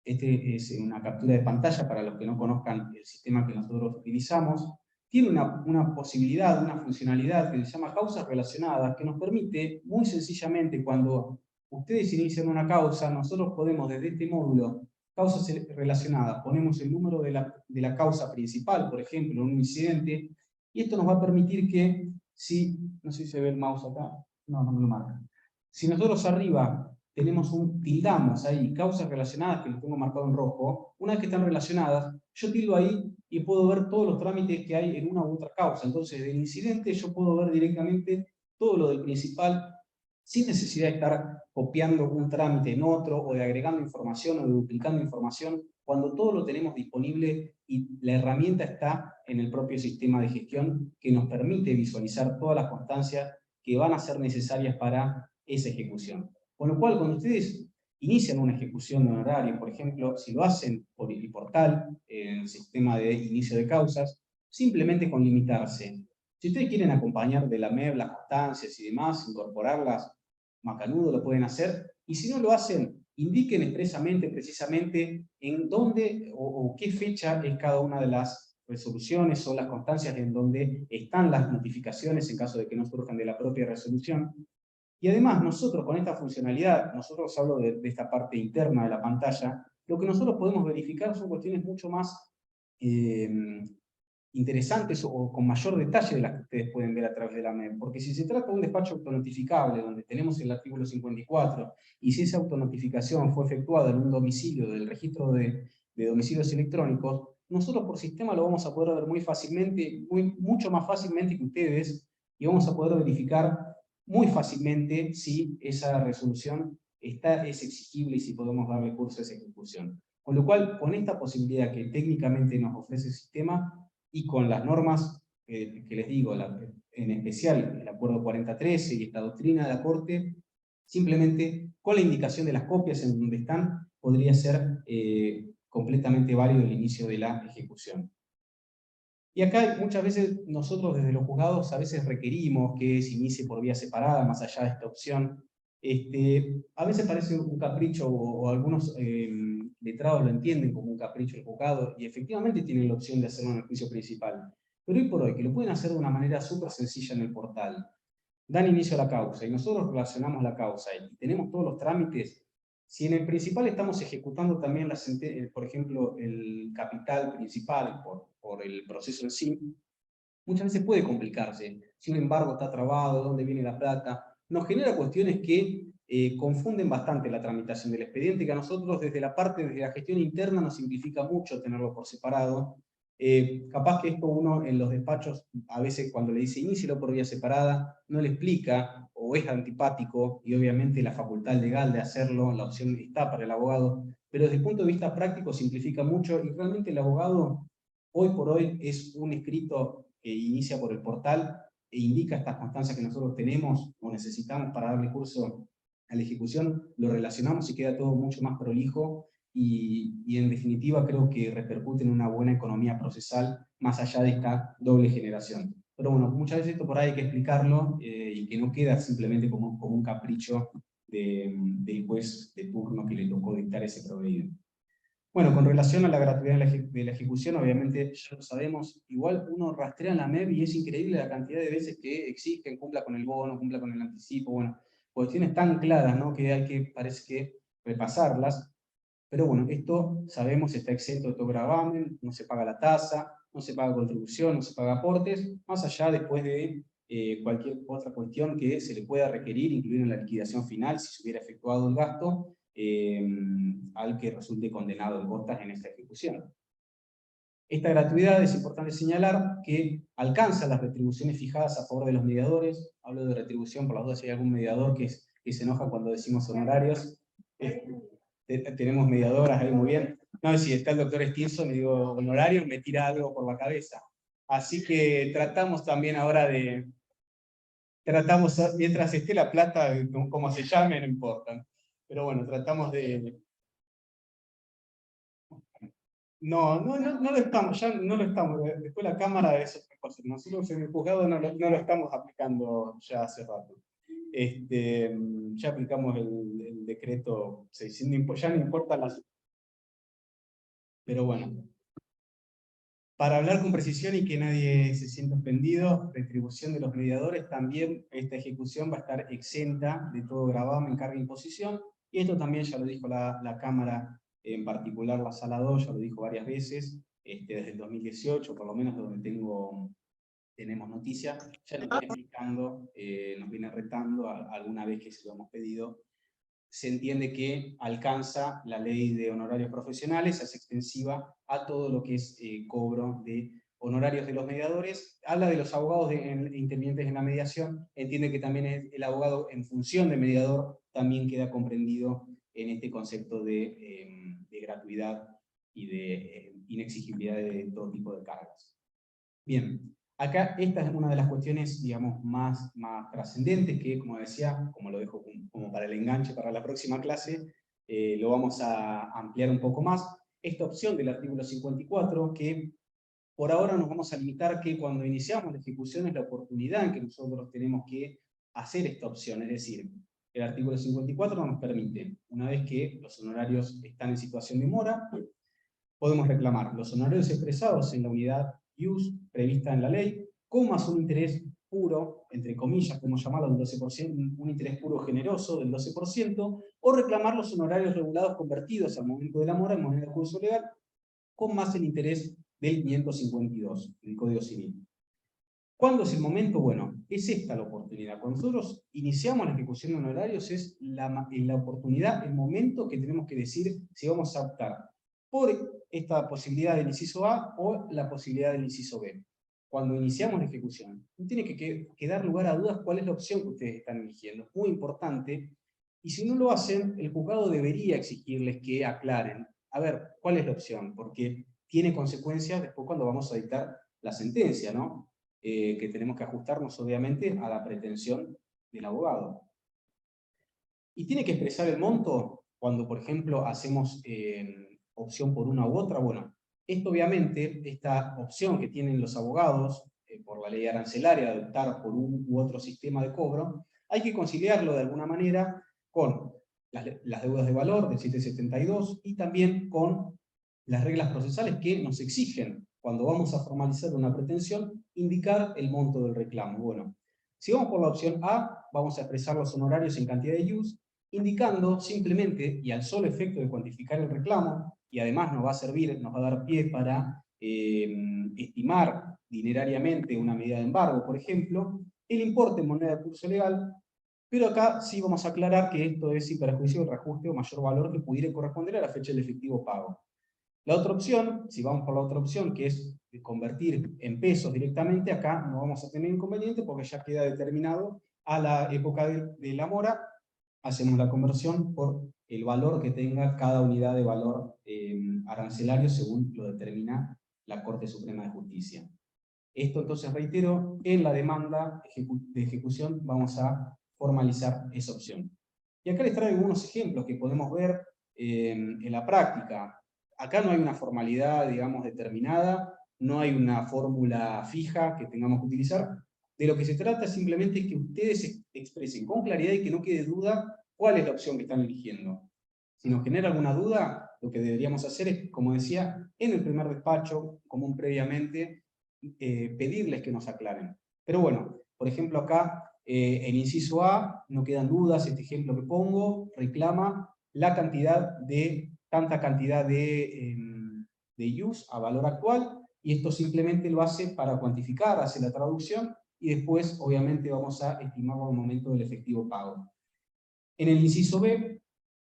este es una captura de pantalla para los que no conozcan el sistema que nosotros utilizamos, tiene una posibilidad, una funcionalidad que se llama causas relacionadas, que nos permite, muy sencillamente, cuando ustedes inician una causa, nosotros podemos desde este módulo, causas relacionadas, ponemos el número de la causa principal, por ejemplo, un incidente, y esto nos va a permitir que, si, no sé si se ve el mouse acá, no me lo marca. Si nosotros arriba tenemos tildamos ahí, causas relacionadas, que lo tengo marcado en rojo, una vez que están relacionadas, yo tildo ahí y puedo ver todos los trámites que hay en una u otra causa. Entonces, del incidente yo puedo ver directamente todo lo del principal, sin necesidad de estar copiando un trámite en otro, o de agregando información, o de duplicando información, cuando todo lo tenemos disponible y la herramienta está en el propio sistema de gestión, que nos permite visualizar todas las constancias que van a ser necesarias para esa ejecución. Con lo cual, cuando ustedes inician una ejecución de honorarios, por ejemplo, si lo hacen por el portal, en el sistema de inicio de causas, simplemente con limitarse. Si ustedes quieren acompañar de la MEB las constancias y demás, incorporarlas, macanudo lo pueden hacer, y si no lo hacen, indiquen expresamente, precisamente, en dónde o qué fecha es cada una de las resoluciones o las constancias en donde están las notificaciones en caso de que no surjan de la propia resolución. Y además, nosotros con esta funcionalidad, nosotros hablo de esta parte interna de la pantalla, lo que nosotros podemos verificar son cuestiones mucho más interesantes o con mayor detalle de las que ustedes pueden ver a través de la MEP. Porque si se trata de un despacho autonotificable, donde tenemos el artículo 54, y si esa autonotificación fue efectuada en un domicilio del registro de domicilios electrónicos, nosotros por sistema lo vamos a poder ver muy fácilmente, mucho más fácilmente que ustedes, y vamos a poder verificar muy fácilmente si esa resolución es exigible y si podemos darle curso a esa ejecución. Con lo cual, con esta posibilidad que técnicamente nos ofrece el sistema, y con las normas que les digo, en especial el acuerdo 4013 y esta doctrina de la Corte, simplemente con la indicación de las copias en donde están, podría ser completamente válido el inicio de la ejecución. Y acá muchas veces nosotros desde los juzgados a veces requerimos que se inicie por vía separada, más allá de esta opción. A veces parece un capricho, o algunos letrados lo entienden como un capricho el juzgado, y efectivamente tienen la opción de hacerlo en el juicio principal. Pero hoy por hoy, que lo pueden hacer de una manera súper sencilla en el portal, dan inicio a la causa, y nosotros relacionamos la causa, y tenemos todos los trámites. Si en el principal estamos ejecutando también, por ejemplo, el capital principal por el proceso en sí, muchas veces puede complicarse. Si un embargo está trabado, dónde viene la plata, nos genera cuestiones que confunden bastante la tramitación del expediente, que a nosotros desde la gestión interna nos simplifica mucho tenerlo por separado. Capaz que esto uno en los despachos, a veces cuando le dice inícielo por vía separada, no le explica, o es antipático, y obviamente la facultad legal de hacerlo, la opción está para el abogado, pero desde el punto de vista práctico simplifica mucho, y realmente el abogado hoy por hoy es un escrito que inicia por el portal e indica estas constancias que nosotros tenemos o necesitamos para darle curso a la ejecución, lo relacionamos y queda todo mucho más prolijo, y en definitiva creo que repercute en una buena economía procesal más allá de esta doble generación. Pero bueno, muchas veces esto por ahí hay que explicarlo y que no queda simplemente como un capricho del juez de turno que le tocó dictar ese proveído. Bueno, con relación a la gratuidad de la ejecución, obviamente ya lo sabemos, igual uno rastrea en la MEP y es increíble la cantidad de veces que exigen, cumpla con el bono, cumpla con el anticipo, bueno, cuestiones tan claras, ¿no?, que hay que, parece que, repasarlas. Pero bueno, esto sabemos está exento de todo gravamen, no se paga la tasa, no se paga contribución, no se paga aportes, más allá después de cualquier otra cuestión que se le pueda requerir, incluir en la liquidación final, si se hubiera efectuado el gasto, al que resulte condenado en costas en esta ejecución. Esta gratuidad es importante señalar que alcanza las retribuciones fijadas a favor de los mediadores. Hablo de retribución por las dudas si hay algún mediador que se enoja cuando decimos honorarios. Tenemos mediadoras ahí, muy bien. No, si está el doctor Stinson y digo honorarios, me tira algo por la cabeza. Así que tratamos también ahora mientras esté la plata, como se llame, no importa. Pero bueno, tratamos de... No lo estamos, ya no lo estamos. Después la cámara es otra cosa. Nosotros en el juzgado no lo estamos aplicando ya hace rato. Ya aplicamos el decreto 600, ya no importa las... Pero bueno, para hablar con precisión y que nadie se sienta ofendido, retribución de los mediadores, también esta ejecución va a estar exenta de todo gravamen, carga e imposición, y esto también ya lo dijo la Cámara, en particular la Sala 2, ya lo dijo varias veces, desde el 2018, por lo menos donde tenemos noticia, ya nos viene explicando, nos viene retando alguna vez que se lo hemos pedido. Se entiende que alcanza la ley de honorarios profesionales, es extensiva a todo lo que es cobro de honorarios de los mediadores. Habla de los abogados intervinientes en la mediación, entiende que también el abogado en función de mediador también queda comprendido en este concepto de gratuidad y de inexigibilidad de todo tipo de cargas. Bien, acá esta es una de las cuestiones, digamos, más trascendentes que, como decía, como lo dejo como para el enganche para la próxima clase, lo vamos a ampliar un poco más. Esta opción del artículo 54, que por ahora nos vamos a limitar que cuando iniciamos la ejecución es la oportunidad en que nosotros tenemos que hacer esta opción, es decir, el artículo 54 nos permite, una vez que los honorarios están en situación de mora, podemos reclamar los honorarios expresados en la unidad ius prevista en la ley, con más un interés puro, entre comillas, podemos llamarlo del 12%, un interés puro generoso del 12%, o reclamar los honorarios regulados convertidos al momento de la mora en moneda de curso legal, con más el interés del 552 del Código Civil. ¿Cuándo es el momento? Bueno, es esta la oportunidad. Cuando nosotros iniciamos la ejecución de honorarios es la oportunidad, el momento que tenemos que decir si vamos a optar por esta posibilidad del inciso A o la posibilidad del inciso B. Cuando iniciamos la ejecución, no tiene que dar lugar a dudas cuál es la opción que ustedes están eligiendo. Es muy importante, y si no lo hacen, el juzgado debería exigirles que aclaren, a ver, cuál es la opción, porque tiene consecuencias después cuando vamos a dictar la sentencia, ¿no? Que tenemos que ajustarnos obviamente a la pretensión del abogado. Y tiene que expresar el monto cuando, por ejemplo, hacemos opción por una u otra. Bueno, esto obviamente, esta opción que tienen los abogados, por la ley arancelaria, de optar por un u otro sistema de cobro, hay que conciliarlo de alguna manera con las deudas de valor del 772 y también con las reglas procesales que nos exigen, cuando vamos a formalizar una pretensión, indicar el monto del reclamo. Bueno, si vamos por la opción A, vamos a expresar los honorarios en cantidad de use, indicando simplemente, y al solo efecto de cuantificar el reclamo, y además nos va a servir, nos va a dar pie para estimar dinerariamente una medida de embargo, por ejemplo, el importe en moneda de curso legal, pero acá sí vamos a aclarar que esto es sin perjuicio del reajuste o mayor valor que pudiera corresponder a la fecha del efectivo pago. La otra opción, si vamos por la otra opción, que es convertir en pesos directamente, acá no vamos a tener inconveniente porque ya queda determinado a la época de la mora, hacemos la conversión por el valor que tenga cada unidad de valor arancelario según lo determina la Corte Suprema de Justicia. Esto entonces, reitero, en la demanda de ejecución vamos a formalizar esa opción. Y acá les traigo unos ejemplos que podemos ver en la práctica. Acá no hay una formalidad, digamos, determinada, no hay una fórmula fija que tengamos que utilizar. De lo que se trata es simplemente que ustedes expresen con claridad y que no quede duda cuál es la opción que están eligiendo. Si nos genera alguna duda, lo que deberíamos hacer es, como decía, en el primer despacho, común previamente, pedirles que nos aclaren. Pero bueno, por ejemplo acá, el inciso A, no quedan dudas, este ejemplo que pongo, reclama la cantidad de, tanta cantidad de use a valor actual, y esto simplemente lo hace para cuantificar, hace la traducción, y después obviamente vamos a estimarlo al momento del efectivo pago. En el inciso B,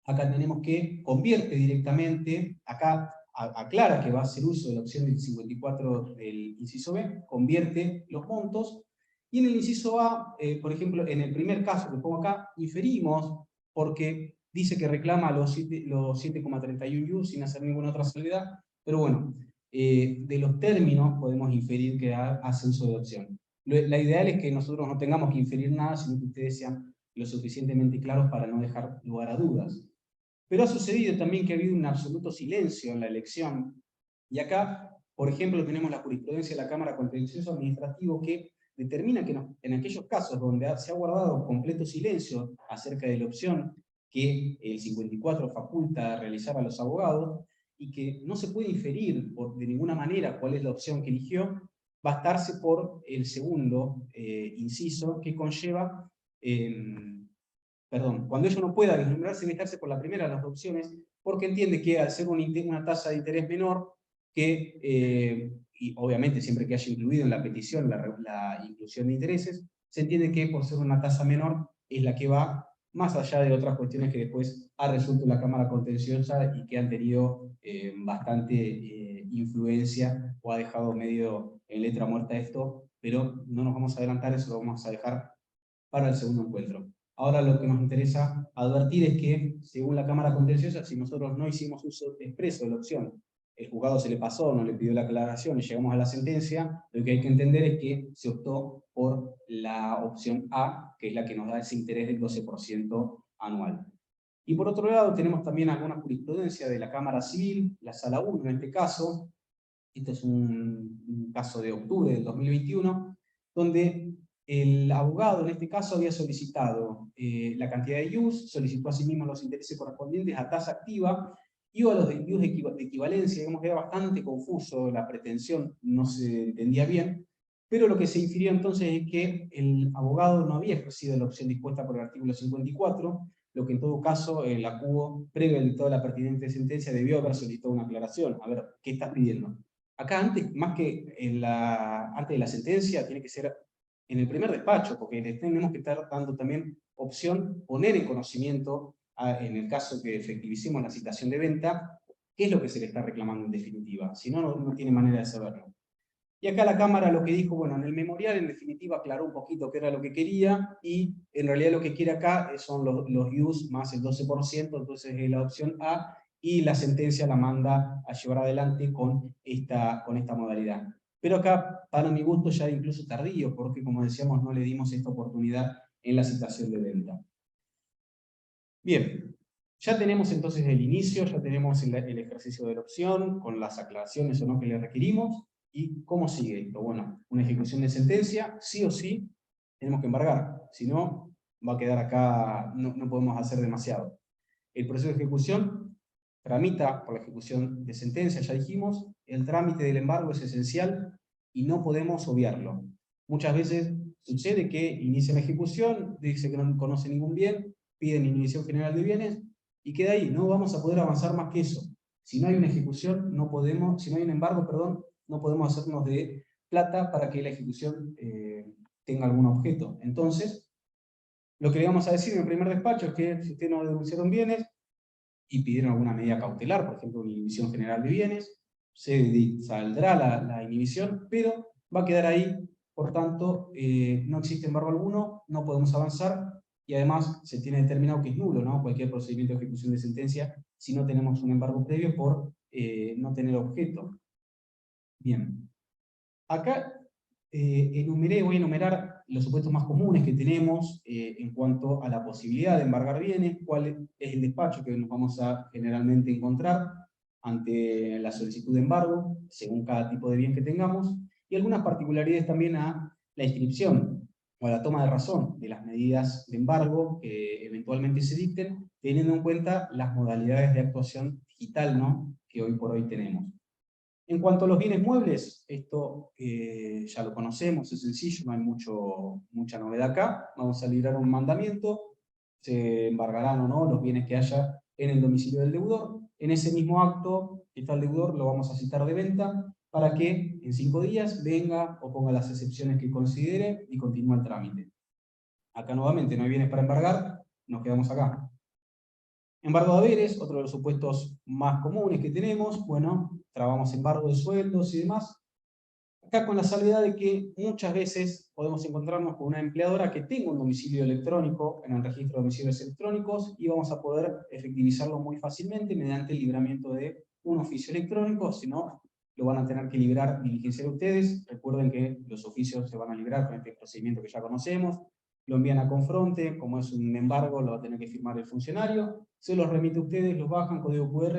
acá tenemos que convierte directamente, acá aclara que va a hacer uso de la opción del 54 del inciso B, convierte los montos, y en el inciso A, por ejemplo, en el primer caso que pongo acá, inferimos, porque dice que reclama los 7,31 U sin hacer ninguna otra salvedad, pero bueno, de los términos podemos inferir que hace uso de la opción. La ideal es que nosotros no tengamos que inferir nada, sino que ustedes sean lo suficientemente claros para no dejar lugar a dudas. Pero ha sucedido también que ha habido un absoluto silencio en la elección, y acá, por ejemplo, tenemos la jurisprudencia de la Cámara Contencioso Administrativo que determina que en aquellos casos donde se ha guardado completo silencio acerca de la opción que el 54 faculta a realizar a los abogados, y que no se puede inferir de ninguna manera cuál es la opción que eligió, bastarse por el segundo inciso que conlleva cuando ello no pueda vislumbrarse, dejarse por la primera de las opciones, porque entiende que al ser una tasa de interés menor, y obviamente siempre que haya incluido en la petición la inclusión de intereses, se entiende que por ser una tasa menor es la que va más allá de otras cuestiones que después ha resuelto la Cámara Contenciosa y que han tenido bastante influencia o ha dejado medio en letra muerta esto, pero no nos vamos a adelantar, eso lo vamos a dejar para el segundo encuentro. Ahora lo que nos interesa advertir es que, según la Cámara Contenciosa, si nosotros no hicimos uso expreso de la opción, el juzgado se le pasó, no le pidió la aclaración y llegamos a la sentencia, lo que hay que entender es que se optó por la opción A, que es la que nos da ese interés del 12% anual. Y por otro lado, tenemos también alguna jurisprudencia de la Cámara Civil, la Sala 1 en este caso. Este es un caso de octubre del 2021, donde el abogado en este caso había solicitado la cantidad de use, solicitó asimismo los intereses correspondientes a tasa activa, y a los de use de equivalencia, digamos que era bastante confuso, la pretensión no se entendía bien, pero lo que se infirió entonces es que el abogado no había ejercido la opción dispuesta por el artículo 54, lo que en todo caso la CUO, previo al dictado de la pertinente sentencia, debió haber solicitado una aclaración. A ver, ¿qué estás pidiendo? Acá antes, más que antes de la sentencia, tiene que ser en el primer despacho, porque tenemos que estar dando también opción, poner en conocimiento, en el caso que efectivicemos la citación de venta, qué es lo que se le está reclamando en definitiva, si no, no tiene manera de saberlo. Y acá la Cámara lo que dijo, bueno, en el memorial en definitiva aclaró un poquito qué era lo que quería, y en realidad lo que quiere acá son los IUs más el 12%, entonces es la opción A, y la sentencia la manda a llevar adelante con esta modalidad. Pero acá, para mi gusto, ya incluso tardío, porque como decíamos, no le dimos esta oportunidad en la citación de venta. Bien, ya tenemos entonces el inicio, ya tenemos el ejercicio de la opción, con las aclaraciones o no que le requerimos. ¿Y cómo sigue esto? Bueno, una ejecución de sentencia, sí o sí, tenemos que embargar, si no, va a quedar acá, no podemos hacer demasiado. El proceso de ejecución tramita por la ejecución de sentencia, ya dijimos, el trámite del embargo es esencial y no podemos obviarlo. Muchas veces sucede que inicia la ejecución, dice que no conoce ningún bien, piden inhibición general de bienes, y queda ahí, no vamos a poder avanzar más que eso. Si no hay una ejecución, no podemos, si no hay un embargo, perdón, no podemos hacernos de plata para que la ejecución tenga algún objeto. Entonces, lo que le vamos a decir en el primer despacho es que si ustedes no denunciaron bienes y pidieron alguna medida cautelar, por ejemplo, una inhibición general de bienes, se saldrá la inhibición, pero va a quedar ahí, por tanto, no existe embargo alguno, no podemos avanzar, y además se tiene determinado que es nulo, ¿no? Cualquier procedimiento de ejecución de sentencia, si no tenemos un embargo previo por no tener objeto. Bien. Acá voy a enumerar los supuestos más comunes que tenemos en cuanto a la posibilidad de embargar bienes, cuál es el despacho que nos vamos a generalmente encontrar ante la solicitud de embargo, según cada tipo de bien que tengamos, y algunas particularidades también a la inscripción o a la toma de razón de las medidas de embargo que eventualmente se dicten, teniendo en cuenta las modalidades de actuación digital, ¿no?, que hoy por hoy tenemos. En cuanto a los bienes muebles, esto ya lo conocemos, es sencillo, no hay mucha novedad acá. Vamos a librar un mandamiento, se embargarán o no los bienes que haya en el domicilio del deudor. En ese mismo acto, que está el deudor, lo vamos a citar de venta, para que en 5 días venga o ponga las excepciones que considere y continúe el trámite. Acá nuevamente no hay bienes para embargar, nos quedamos acá. Embargo de haberes, otro de los supuestos más comunes que tenemos, bueno, trabamos embargo de sueldos y demás. Acá con la salvedad de que muchas veces podemos encontrarnos con una empleadora que tenga un domicilio electrónico en el registro de domicilios electrónicos, y vamos a poder efectivizarlo muy fácilmente mediante el libramiento de un oficio electrónico. Si no, lo van a tener que librar, diligenciar ustedes. Recuerden que los oficios se van a librar con este procedimiento que ya conocemos. Lo envían a Confronte, como es un embargo, lo va a tener que firmar el funcionario, se los remite a ustedes, los bajan, código QR,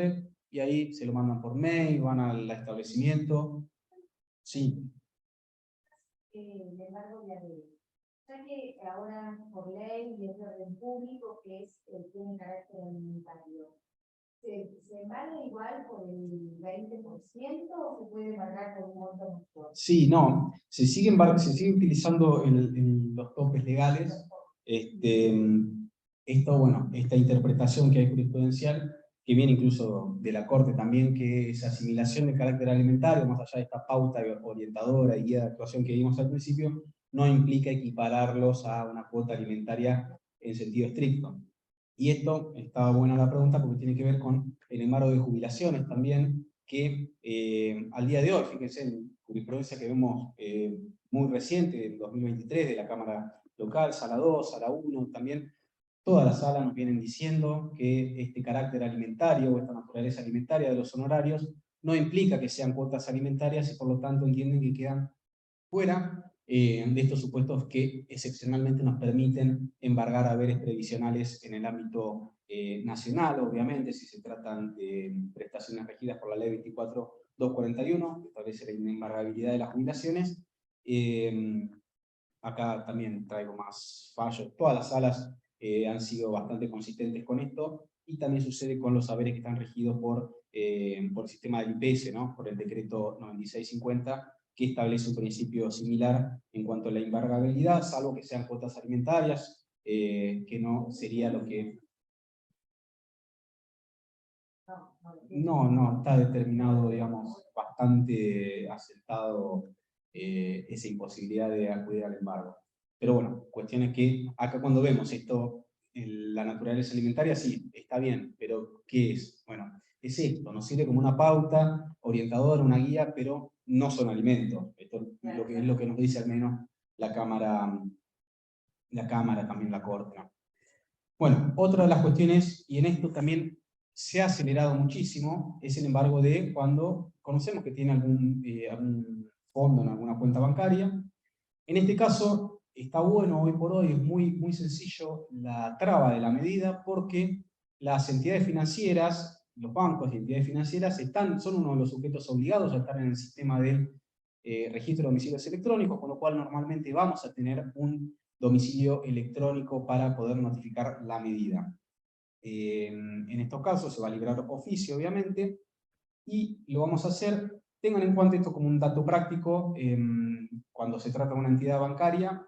y ahí se lo mandan por mail, van al establecimiento. Sí. El embargo de haberes. Ya que ahora por ley y es de orden público que tiene carácter alimentario, ¿se embarga igual por el 20% o se puede embargar por un monto mayor? Sí, no, se sigue utilizando los topes legales. Esta interpretación que hay jurisprudencial, que viene incluso de la Corte también, que esa asimilación de carácter alimentario, más allá de esta pauta orientadora y guía de actuación que vimos al principio, no implica equipararlos a una cuota alimentaria en sentido estricto. Y esto, estaba buena la pregunta porque tiene que ver con el embargo de jubilaciones también, que al día de hoy, fíjense en jurisprudencia que vemos muy reciente, del 2023, de la Cámara Local, Sala 2, Sala 1, también todas las salas nos vienen diciendo que este carácter alimentario o esta naturaleza alimentaria de los honorarios no implica que sean cuotas alimentarias, y por lo tanto entienden que quedan fuera de estos supuestos que excepcionalmente nos permiten embargar haberes previsionales en el ámbito nacional, obviamente, si se tratan de prestaciones regidas por la ley 24.241, que establece la inembargabilidad de las jubilaciones. Acá también traigo más fallos. Todas las salas han sido bastante consistentes con esto, y también sucede con los haberes que están regidos por el sistema del IPS, ¿no?, por el decreto 9650, que establece un principio similar en cuanto a la embargabilidad, salvo que sean cuotas alimentarias, que no sería lo que... No, está determinado, digamos, bastante asentado esa imposibilidad de acudir al embargo. Pero bueno, cuestión es que acá cuando vemos esto, la naturaleza alimentaria, sí, está bien, pero ¿qué es? Bueno, es esto, nos sirve como una pauta orientadora, una guía, pero no son alimentos. Esto es lo que nos dice al menos la Cámara, también la Corte, ¿no? Bueno, otra de las cuestiones, y en esto también se ha acelerado muchísimo, es el embargo de cuando conocemos que tiene algún fondo en alguna cuenta bancaria. En este caso, está bueno hoy por hoy, es muy sencillo la traba de la medida, porque las entidades financieras, los bancos y entidades financieras son uno de los sujetos obligados a estar en el sistema del registro de domicilios electrónicos, con lo cual normalmente vamos a tener un domicilio electrónico para poder notificar la medida. En estos casos se va a librar oficio, obviamente, y lo vamos a hacer. Tengan en cuenta esto como un dato práctico. Cuando se trata de una entidad bancaria,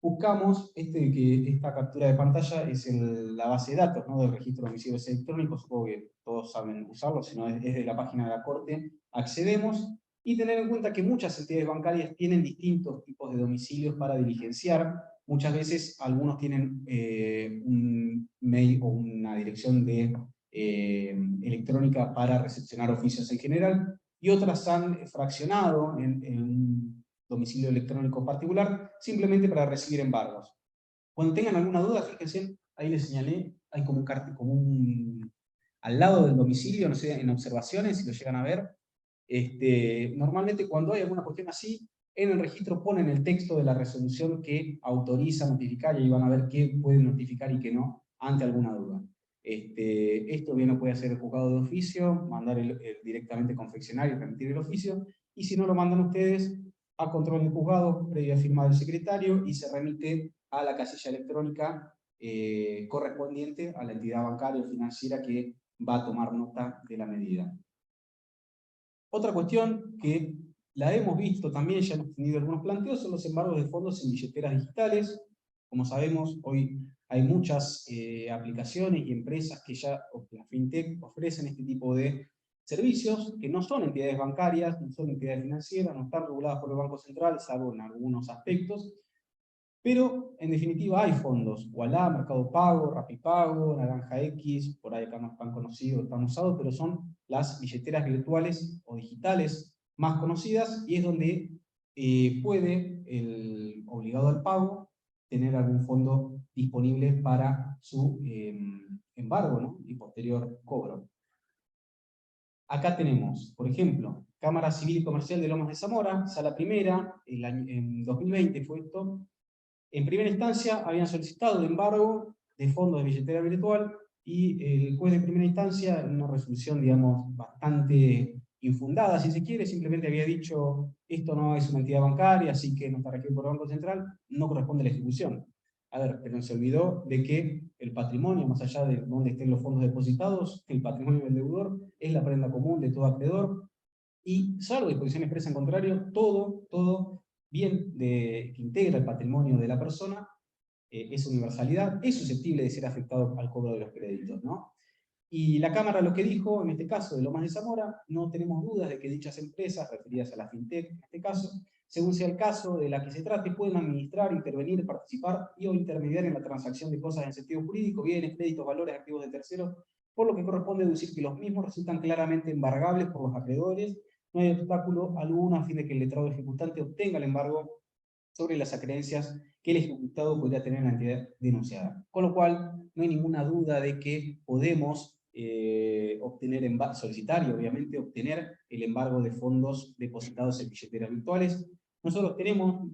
buscamos, esta captura de pantalla es la base de datos, ¿no?, del registro de domicilios electrónicos, supongo que todos saben usarlo, si no es de la página de la Corte, accedemos, y tener en cuenta que muchas entidades bancarias tienen distintos tipos de domicilios para diligenciar. Muchas veces algunos tienen un mail o una dirección electrónica para recepcionar oficios en general, y otras han fraccionado en un domicilio electrónico particular, simplemente para recibir embargos. Cuando tengan alguna duda, fíjense, ahí les señalé, hay como al lado del domicilio, no sé, en observaciones, si lo llegan a ver. Normalmente cuando hay alguna cuestión así, en el registro ponen el texto de la resolución que autoriza notificar, y ahí van a ver qué pueden notificar y qué no, ante alguna duda. Esto bien lo puede hacer el juzgado de oficio, mandar directamente confeccionar y remitir el oficio, y si no lo mandan ustedes, a control del juzgado, previa firma del secretario, y se remite a la casilla electrónica correspondiente a la entidad bancaria o financiera que va a tomar nota de la medida. Otra cuestión que la hemos visto también, ya hemos tenido algunos planteos, son los embargos de fondos en billeteras digitales. Como sabemos, hoy hay muchas aplicaciones y empresas que ya, la FinTech, ofrecen este tipo de servicios, que no son entidades bancarias, no son entidades financieras, no están reguladas por el Banco Central, salvo en algunos aspectos, pero en definitiva hay fondos, Ualá, Mercado Pago, Rapipago, Naranja X, por ahí acá no están conocidos, están usados, pero son las billeteras virtuales o digitales más conocidas, y es donde puede el obligado al pago tener algún fondo disponible para su embargo, ¿no?, y posterior cobro. Acá tenemos, por ejemplo, Cámara Civil y Comercial de Lomas de Zamora, Sala Primera, en 2020 fue esto. En primera instancia habían solicitado el embargo de fondos de billetera virtual, y el juez de primera instancia, en una resolución, digamos, bastante infundada, si se quiere, simplemente había dicho: esto no es una entidad bancaria, así que no está regido por el Banco Central, no corresponde a la ejecución. A ver, pero se olvidó de que el patrimonio, más allá de dónde estén los fondos depositados, el patrimonio del deudor es la prenda común de todo acreedor, y salvo disposición expresa en contrario, todo bien que integra el patrimonio de la persona, esa universalidad, es susceptible de ser afectado al cobro de los créditos, ¿no? Y la Cámara lo que dijo, en este caso de Lomas de Zamora, no tenemos dudas de que dichas empresas, referidas a la FinTech en este caso, según sea el caso de la que se trate, pueden administrar, intervenir, participar y o intermediar en la transacción de cosas en sentido jurídico, bienes, créditos, valores, activos de terceros, por lo que corresponde deducir que los mismos resultan claramente embargables por los acreedores. No hay obstáculo alguno a fin de que el letrado ejecutante obtenga el embargo sobre las acreencias que el ejecutado podría tener en la entidad denunciada. Con lo cual, no hay ninguna duda de que podemos solicitar y obviamente obtener el embargo de fondos depositados en billeteras virtuales. Nosotros tenemos,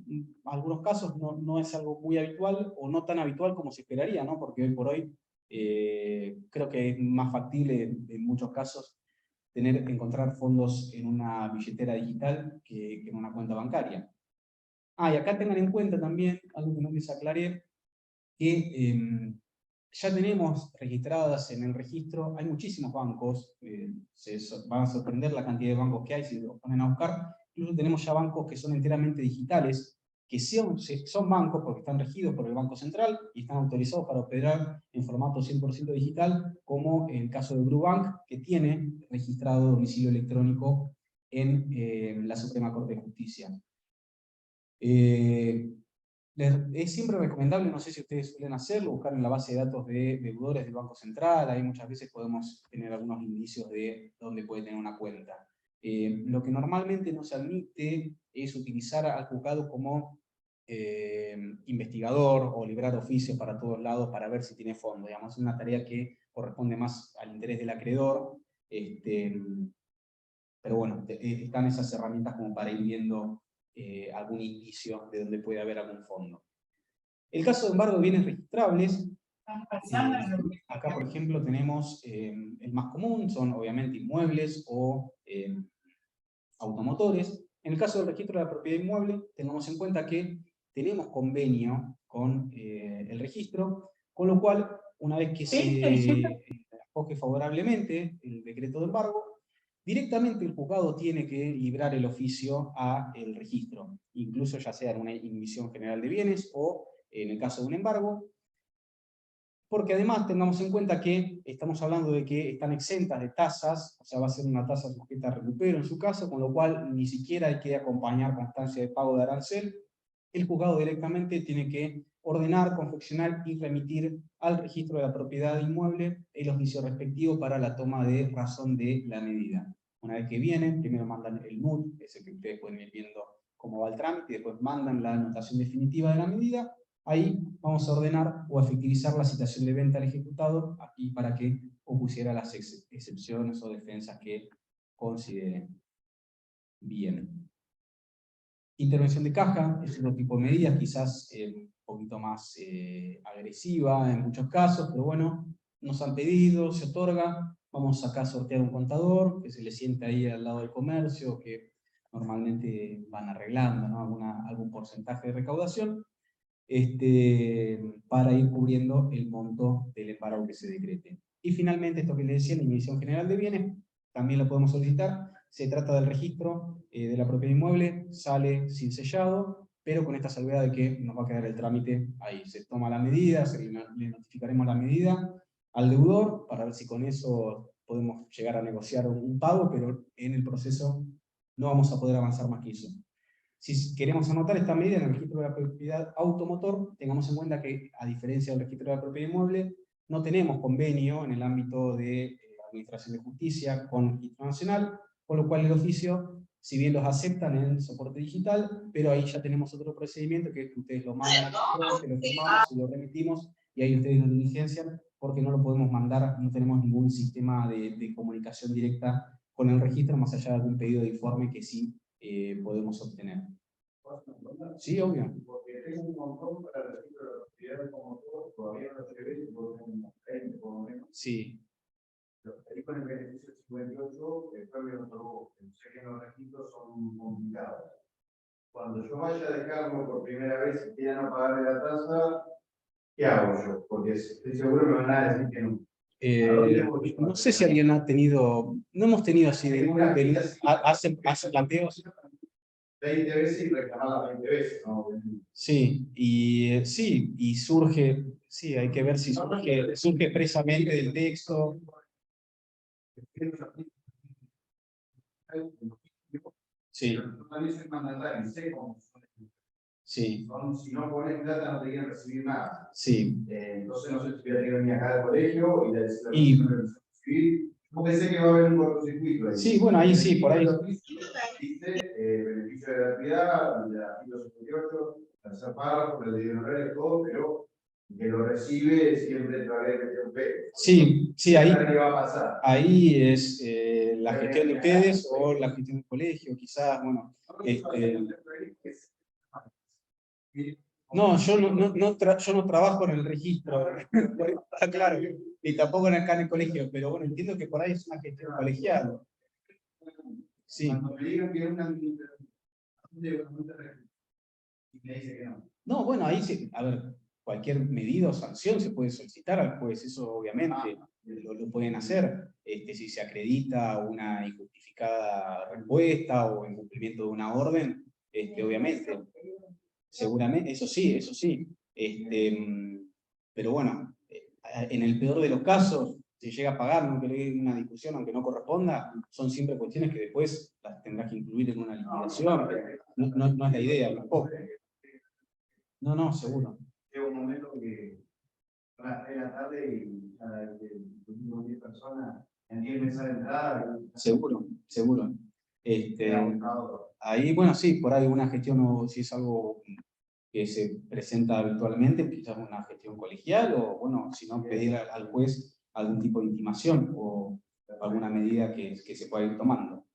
algunos casos no es algo muy habitual, o no tan habitual como se esperaría, ¿no?, porque hoy por hoy creo que es más factible en muchos casos encontrar fondos en una billetera digital que en una cuenta bancaria. Y acá tengan en cuenta también, algo que no les aclaré, que ya tenemos registradas en el registro, hay muchísimos bancos, van a sorprender la cantidad de bancos que hay si los ponen a buscar. Incluso tenemos ya bancos que son enteramente digitales, que son bancos porque están regidos por el Banco Central y están autorizados para operar en formato 100% digital, como el caso de Brubank, que tiene registrado domicilio electrónico en la Suprema Corte de Justicia. es siempre recomendable, no sé si ustedes suelen hacerlo, buscar en la base de datos de deudores del Banco Central. Ahí muchas veces podemos tener algunos indicios de dónde puede tener una cuenta. Lo que normalmente no se admite es utilizar al juzgado como investigador o librar oficios para todos lados para ver si tiene fondo. Digamos, es una tarea que corresponde más al interés del acreedor. Pero bueno, están esas herramientas como para ir viendo algún indicio de donde puede haber algún fondo. El caso de embargo de bienes registrables, acá por ejemplo tenemos el más común, son obviamente inmuebles o automotores. En el caso del registro de la propiedad inmueble, tengamos en cuenta que tenemos convenio con el registro, con lo cual, una vez que se acoge favorablemente el decreto de embargo, directamente el juzgado tiene que librar el oficio a el registro, incluso ya sea en una inhibición general de bienes o en el caso de un embargo, porque además tengamos en cuenta que estamos hablando de que están exentas de tasas, o sea, va a ser una tasa sujeta a recupero en su caso, con lo cual ni siquiera hay que acompañar constancia de pago de arancel. El juzgado directamente tiene que ordenar, confeccionar y remitir al registro de la propiedad inmueble el oficio respectivo para la toma de razón de la medida. Una vez que vienen, primero mandan el NUT, ese que ustedes pueden ir viendo cómo va el trámite, y después mandan la anotación definitiva de la medida. Ahí vamos a ordenar o efectivizar la citación de venta al ejecutado, aquí para que opusiera las excepciones o defensas que consideren. Bien. Intervención de caja es otro tipo de medidas, quizás un poquito más agresiva en muchos casos, pero bueno, nos han pedido, se otorga. Vamos acá a sortear un contador, que se le siente ahí al lado del comercio, que normalmente van arreglando, ¿no? algún porcentaje de recaudación, para ir cubriendo el monto del embargo que se decrete. Y finalmente, esto que les decía, la inhibición general de bienes, también lo podemos solicitar. Se trata del registro de la propiedad inmueble, sale sin sellado, pero con esta salvedad de que nos va a quedar el trámite ahí. Se toma la medida, le notificaremos la medida al deudor, para ver si con eso podemos llegar a negociar un pago, pero en el proceso no vamos a poder avanzar más que eso. Si queremos anotar esta medida en el registro de la propiedad automotor, tengamos en cuenta que, a diferencia del registro de la propiedad inmueble, no tenemos convenio en el ámbito de Administración de Justicia con el Registro Nacional, con lo cual el oficio, si bien los aceptan en soporte digital, pero ahí ya tenemos otro procedimiento, que es que ustedes lo mandan, que lo firmamos y lo remitimos, y ahí ustedes lo diligencian, porque no lo podemos mandar, no tenemos ningún sistema de comunicación directa con el registro, más allá de algún pedido de informe que sí podemos obtener. Sí, obvio. Porque tengo un montón para el registro de la propiedad como todo, todavía no se ve, por un 30 por lo menos. Sí. Ahí con el beneficio 58, el pueblo no otorgó. Sé que los registros son complicados. Cuando yo vaya a dejarlo por primera vez y quieran no pagarme la tasa, ¿qué hago yo? Porque estoy seguro que me van a decir que no. No sé si alguien ha tenido, no hemos tenido así hacen planteos. 20 veces y reclamarla 20 veces, ¿no? Sí, y surge, sí, hay que ver si surge expresamente del texto. Sí. También soy mandatario, sé cómo son. Sí. Si no pones plata no te quieren recibir nada. Sí. Entonces no sé si voy a tener que acá al colegio y recibir. Yo pensé que va a haber un cortocircuito ahí. Sí, bueno, ahí sí, por ahí. Dice beneficio de gratuidad, el artículo 58, tercer párrafo, el de honorarios, todo, pero que lo recibe siempre trae un P. Sí, sí, ahí, ¿Qué va a pasar? ahí es la gestión de ustedes o la gestión del colegio, quizás, bueno. No, yo no trabajo en el registro, claro, ni tampoco acá en el colegio, pero bueno, entiendo que por ahí es una gestión colegial. Sí. Cuando me digan que es una y me dice que no. No, bueno, ahí sí, a ver, cualquier medida o sanción se puede solicitar al juez, eso obviamente lo pueden hacer, si se acredita una injustificada respuesta o incumplimiento de una orden, obviamente, seguramente, eso sí, pero bueno, en el peor de los casos, se llega a pagar, aunque no hay una discusión, aunque no corresponda, son siempre cuestiones que después las tendrás que incluir en una liquidación, no es la idea tampoco. No, no, seguro. Llega un momento que son las 3 de la tarde y cada 10 personas en 10 mesas de entrada. Seguro, seguro. Ahí, bueno, sí, por ahí una gestión, o si es algo que se presenta habitualmente, quizás una gestión colegial, o bueno, si no, pedir al juez algún tipo de intimación o alguna medida que se pueda ir tomando.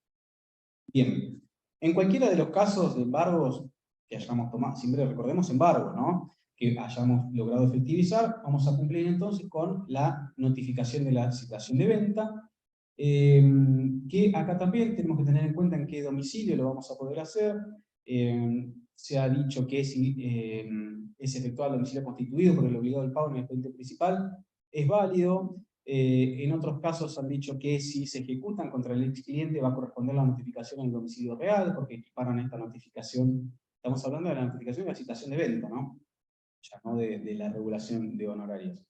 Bien, en cualquiera de los casos de embargos que hayamos tomado, siempre recordemos embargos, ¿no?, que hayamos logrado efectivizar, vamos a cumplir entonces con la notificación de la citación de venta, que acá también tenemos que tener en cuenta en qué domicilio lo vamos a poder hacer. Se ha dicho que si es efectuado el domicilio constituido por el obligado del pago en el expediente principal, es válido. En otros casos han dicho que si se ejecutan contra el ex cliente va a corresponder la notificación en el domicilio real, porque equiparan esta notificación, estamos hablando de la notificación de la citación de venta, ¿no?, ya no de la regulación de honorarios.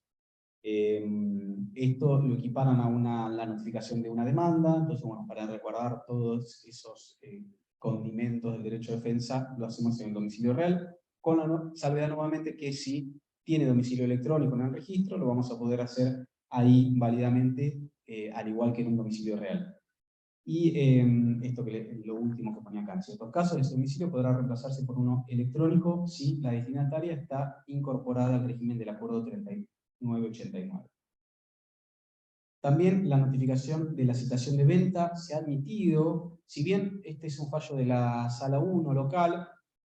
Esto lo equiparan a la notificación de una demanda, entonces bueno, para resguardar todos esos condimentos del derecho de defensa, lo hacemos en el domicilio real, con la salvedad nuevamente que si tiene domicilio electrónico en el registro, lo vamos a poder hacer ahí válidamente, al igual que en un domicilio real. Y esto que lo último que ponía acá, en ciertos casos ese domicilio podrá reemplazarse por uno electrónico si la destinataria está incorporada al régimen del acuerdo 3989. También la notificación de la citación de venta se ha admitido, si bien este es un fallo de la Sala 1 local,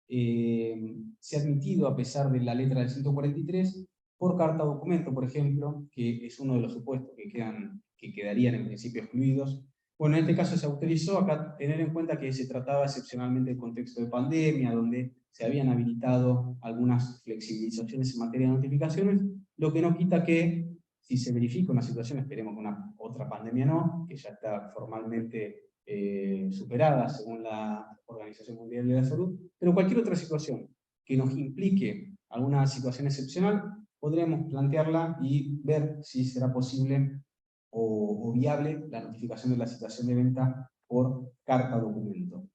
se ha admitido a pesar de la letra del 143, por carta o documento, por ejemplo, que es uno de los supuestos que quedarían en principio excluidos. Bueno, en este caso se autorizó, acá tener en cuenta que se trataba excepcionalmente del contexto de pandemia, donde se habían habilitado algunas flexibilizaciones en materia de notificaciones, lo que no quita que, si se verifica una situación, esperemos que una otra pandemia no, que ya está formalmente superada según la Organización Mundial de la Salud, pero cualquier otra situación que nos implique alguna situación excepcional, podremos plantearla y ver si será posible o viable la notificación de la citación de venta por carta o documento.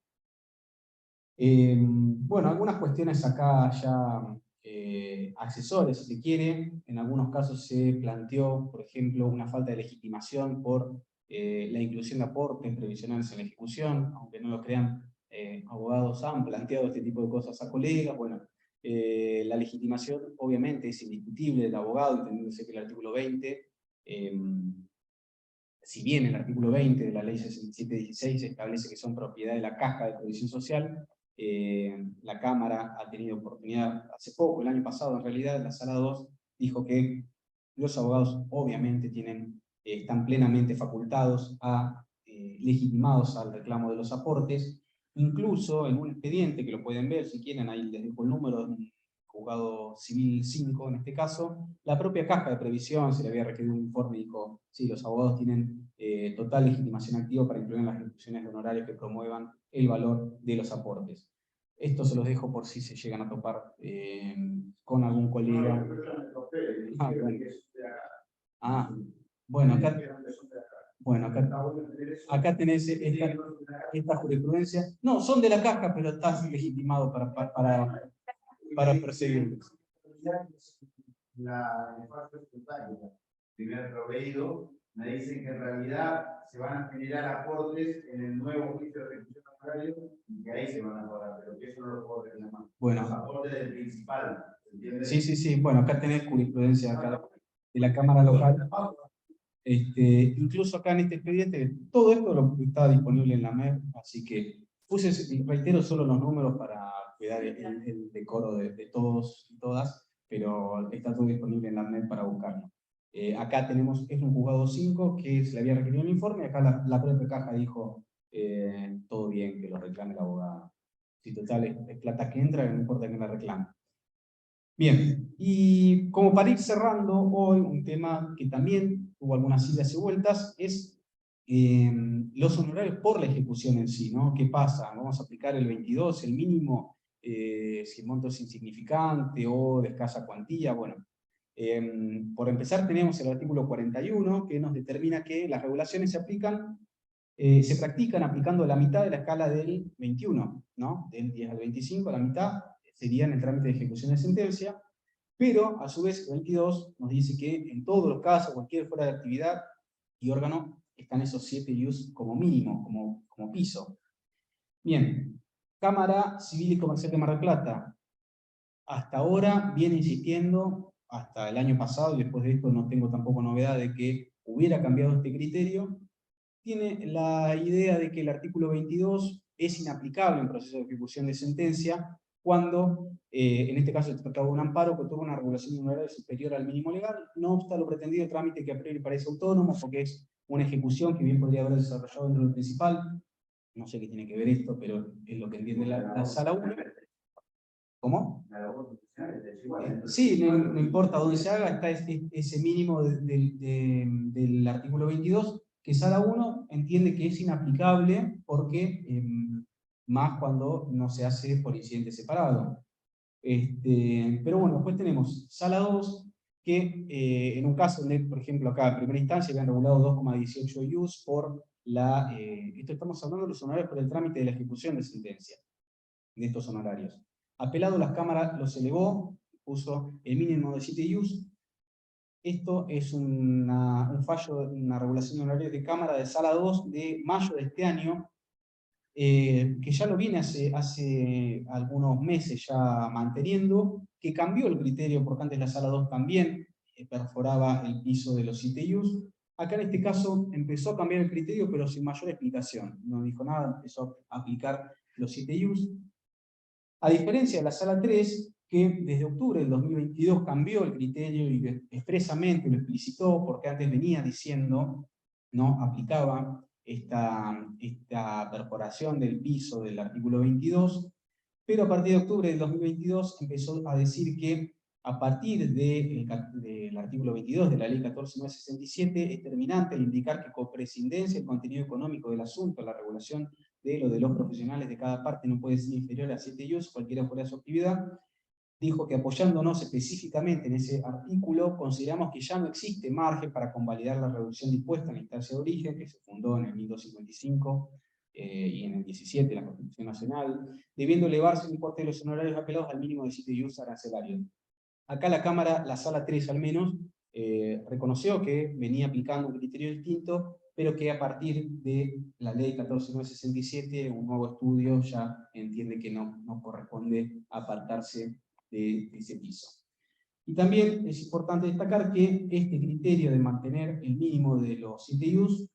Bueno, algunas cuestiones acá ya accesorias, si se quiere. En algunos casos se planteó, por ejemplo, una falta de legitimación por la inclusión de aportes previsionales en la ejecución, aunque no lo crean, abogados han planteado este tipo de cosas a colegas. Bueno, la legitimación obviamente es indiscutible del abogado, entendiéndose que el artículo 20, si bien el artículo 20 de la ley 6716 establece que son propiedad de la Caja de Previsión Social, la Cámara ha tenido oportunidad, hace poco, el año pasado en realidad, la Sala 2 dijo que los abogados obviamente están plenamente facultados legitimados al reclamo de los aportes, incluso en un expediente que lo pueden ver si quieren, ahí les dejo el número, de un juzgado civil 5 en este caso, la propia Caja de Previsión se le había requerido un informe y dijo, sí, los abogados tienen total legitimación activa para incluir en las ejecuciones de honorarios que promuevan el valor de los aportes. Esto se los dejo por si se llegan a topar con algún colega. Bueno, acá tenés esta jurisprudencia. No, son de la Caja, pero estás legitimado para perseguirlos. La primer proveído, me dicen que en realidad se van a generar aportes en el nuevo juicio de ejecución honorario y que ahí se van a pagar, pero que eso no lo puedo reclamar. Bueno. Los aportes del principal, ¿entiendes? Sí. Bueno, acá tenés jurisprudencia de la Cámara local. Incluso acá en este expediente, todo esto está disponible en la MEP, así que reitero solo los números para cuidar el decoro de todos y todas, pero está todo disponible en la MEP para buscarlo. Acá tenemos, es un juzgado 5 que se le había requerido un informe, acá la propia Caja dijo, todo bien, que lo reclame el abogado. Si total es plata que entra, no importa que la reclame. Bien, y como para ir cerrando hoy, un tema que también tuvo algunas idas y vueltas, es los honorarios por la ejecución en sí, ¿no? ¿Qué pasa? ¿Vamos a aplicar el 22, el mínimo, si el monto es insignificante o de escasa cuantía? Bueno, por empezar tenemos el artículo 41, que nos determina que las regulaciones se practican aplicando la mitad de la escala del 21, ¿no? Del 10 al 25, la mitad, sería en el trámite de ejecución de sentencia, pero a su vez el 22 nos dice que en todos los casos, cualquier fuera de actividad y órgano, están esos 7 IUs como mínimo, como piso. Bien, Cámara Civil y Comercial de Mar del Plata, hasta ahora viene insistiendo, hasta el año pasado, y después de esto no tengo tampoco novedad de que hubiera cambiado este criterio, tiene la idea de que el artículo 22 es inaplicable en proceso de ejecución de sentencia cuando, en este caso, se trataba de un amparo que otorga una regulación de honorario superior al mínimo legal, no obsta lo pretendido trámite que a priori parece autónomo, porque es una ejecución que bien podría haber desarrollado dentro del principal. No sé qué tiene que ver esto, pero es lo que entiende la Sala 1. ¿Cómo? Sí, no importa dónde se haga, está ese mínimo del artículo 22, que Sala 1 entiende que es inaplicable porque, más cuando no se hace por incidente separado. Pero bueno, después tenemos Sala 2, que en un caso donde, por ejemplo, acá en primera instancia habían regulado 2,18 IUs por esto estamos hablando de los honorarios por el trámite de la ejecución de sentencia, de estos honorarios. Apelado, las cámaras los elevó, puso el mínimo de 7 IUs. Esto es un fallo, una regulación de honorarios de cámara de Sala 2 de mayo de este año, que ya lo viene hace algunos meses ya manteniendo, que cambió el criterio, porque antes la Sala 2 también perforaba el piso de los 7 IUs. Acá en este caso empezó a cambiar el criterio, pero sin mayor explicación. No dijo nada, empezó a aplicar los 7 IUs. A diferencia de la Sala 3, que desde octubre del 2022 cambió el criterio y expresamente lo explicitó, porque antes venía diciendo, no aplicaba esta perforación del piso del artículo 22, pero a partir de octubre del 2022 empezó a decir que a partir del artículo 22 de la ley 14.967 es terminante el indicar que con prescindencia el contenido económico del asunto, la regulación de los profesionales de cada parte no puede ser inferior a 7 IUs, cualquiera fuera su actividad. Dijo que apoyándonos específicamente en ese artículo, consideramos que ya no existe margen para convalidar la reducción dispuesta en la instancia de origen, que se fundó en el 1255 y en el 17, la Constitución Nacional, debiendo elevarse el importe de los honorarios apelados al mínimo de 7 IUs arancelarios. Acá la Cámara, la Sala 3 al menos, reconoció que venía aplicando un criterio distinto, pero que a partir de la ley 14.967, un nuevo estudio ya entiende que no corresponde apartarse de ese piso. Y también es importante destacar que este criterio de mantener el mínimo de los 7 IUs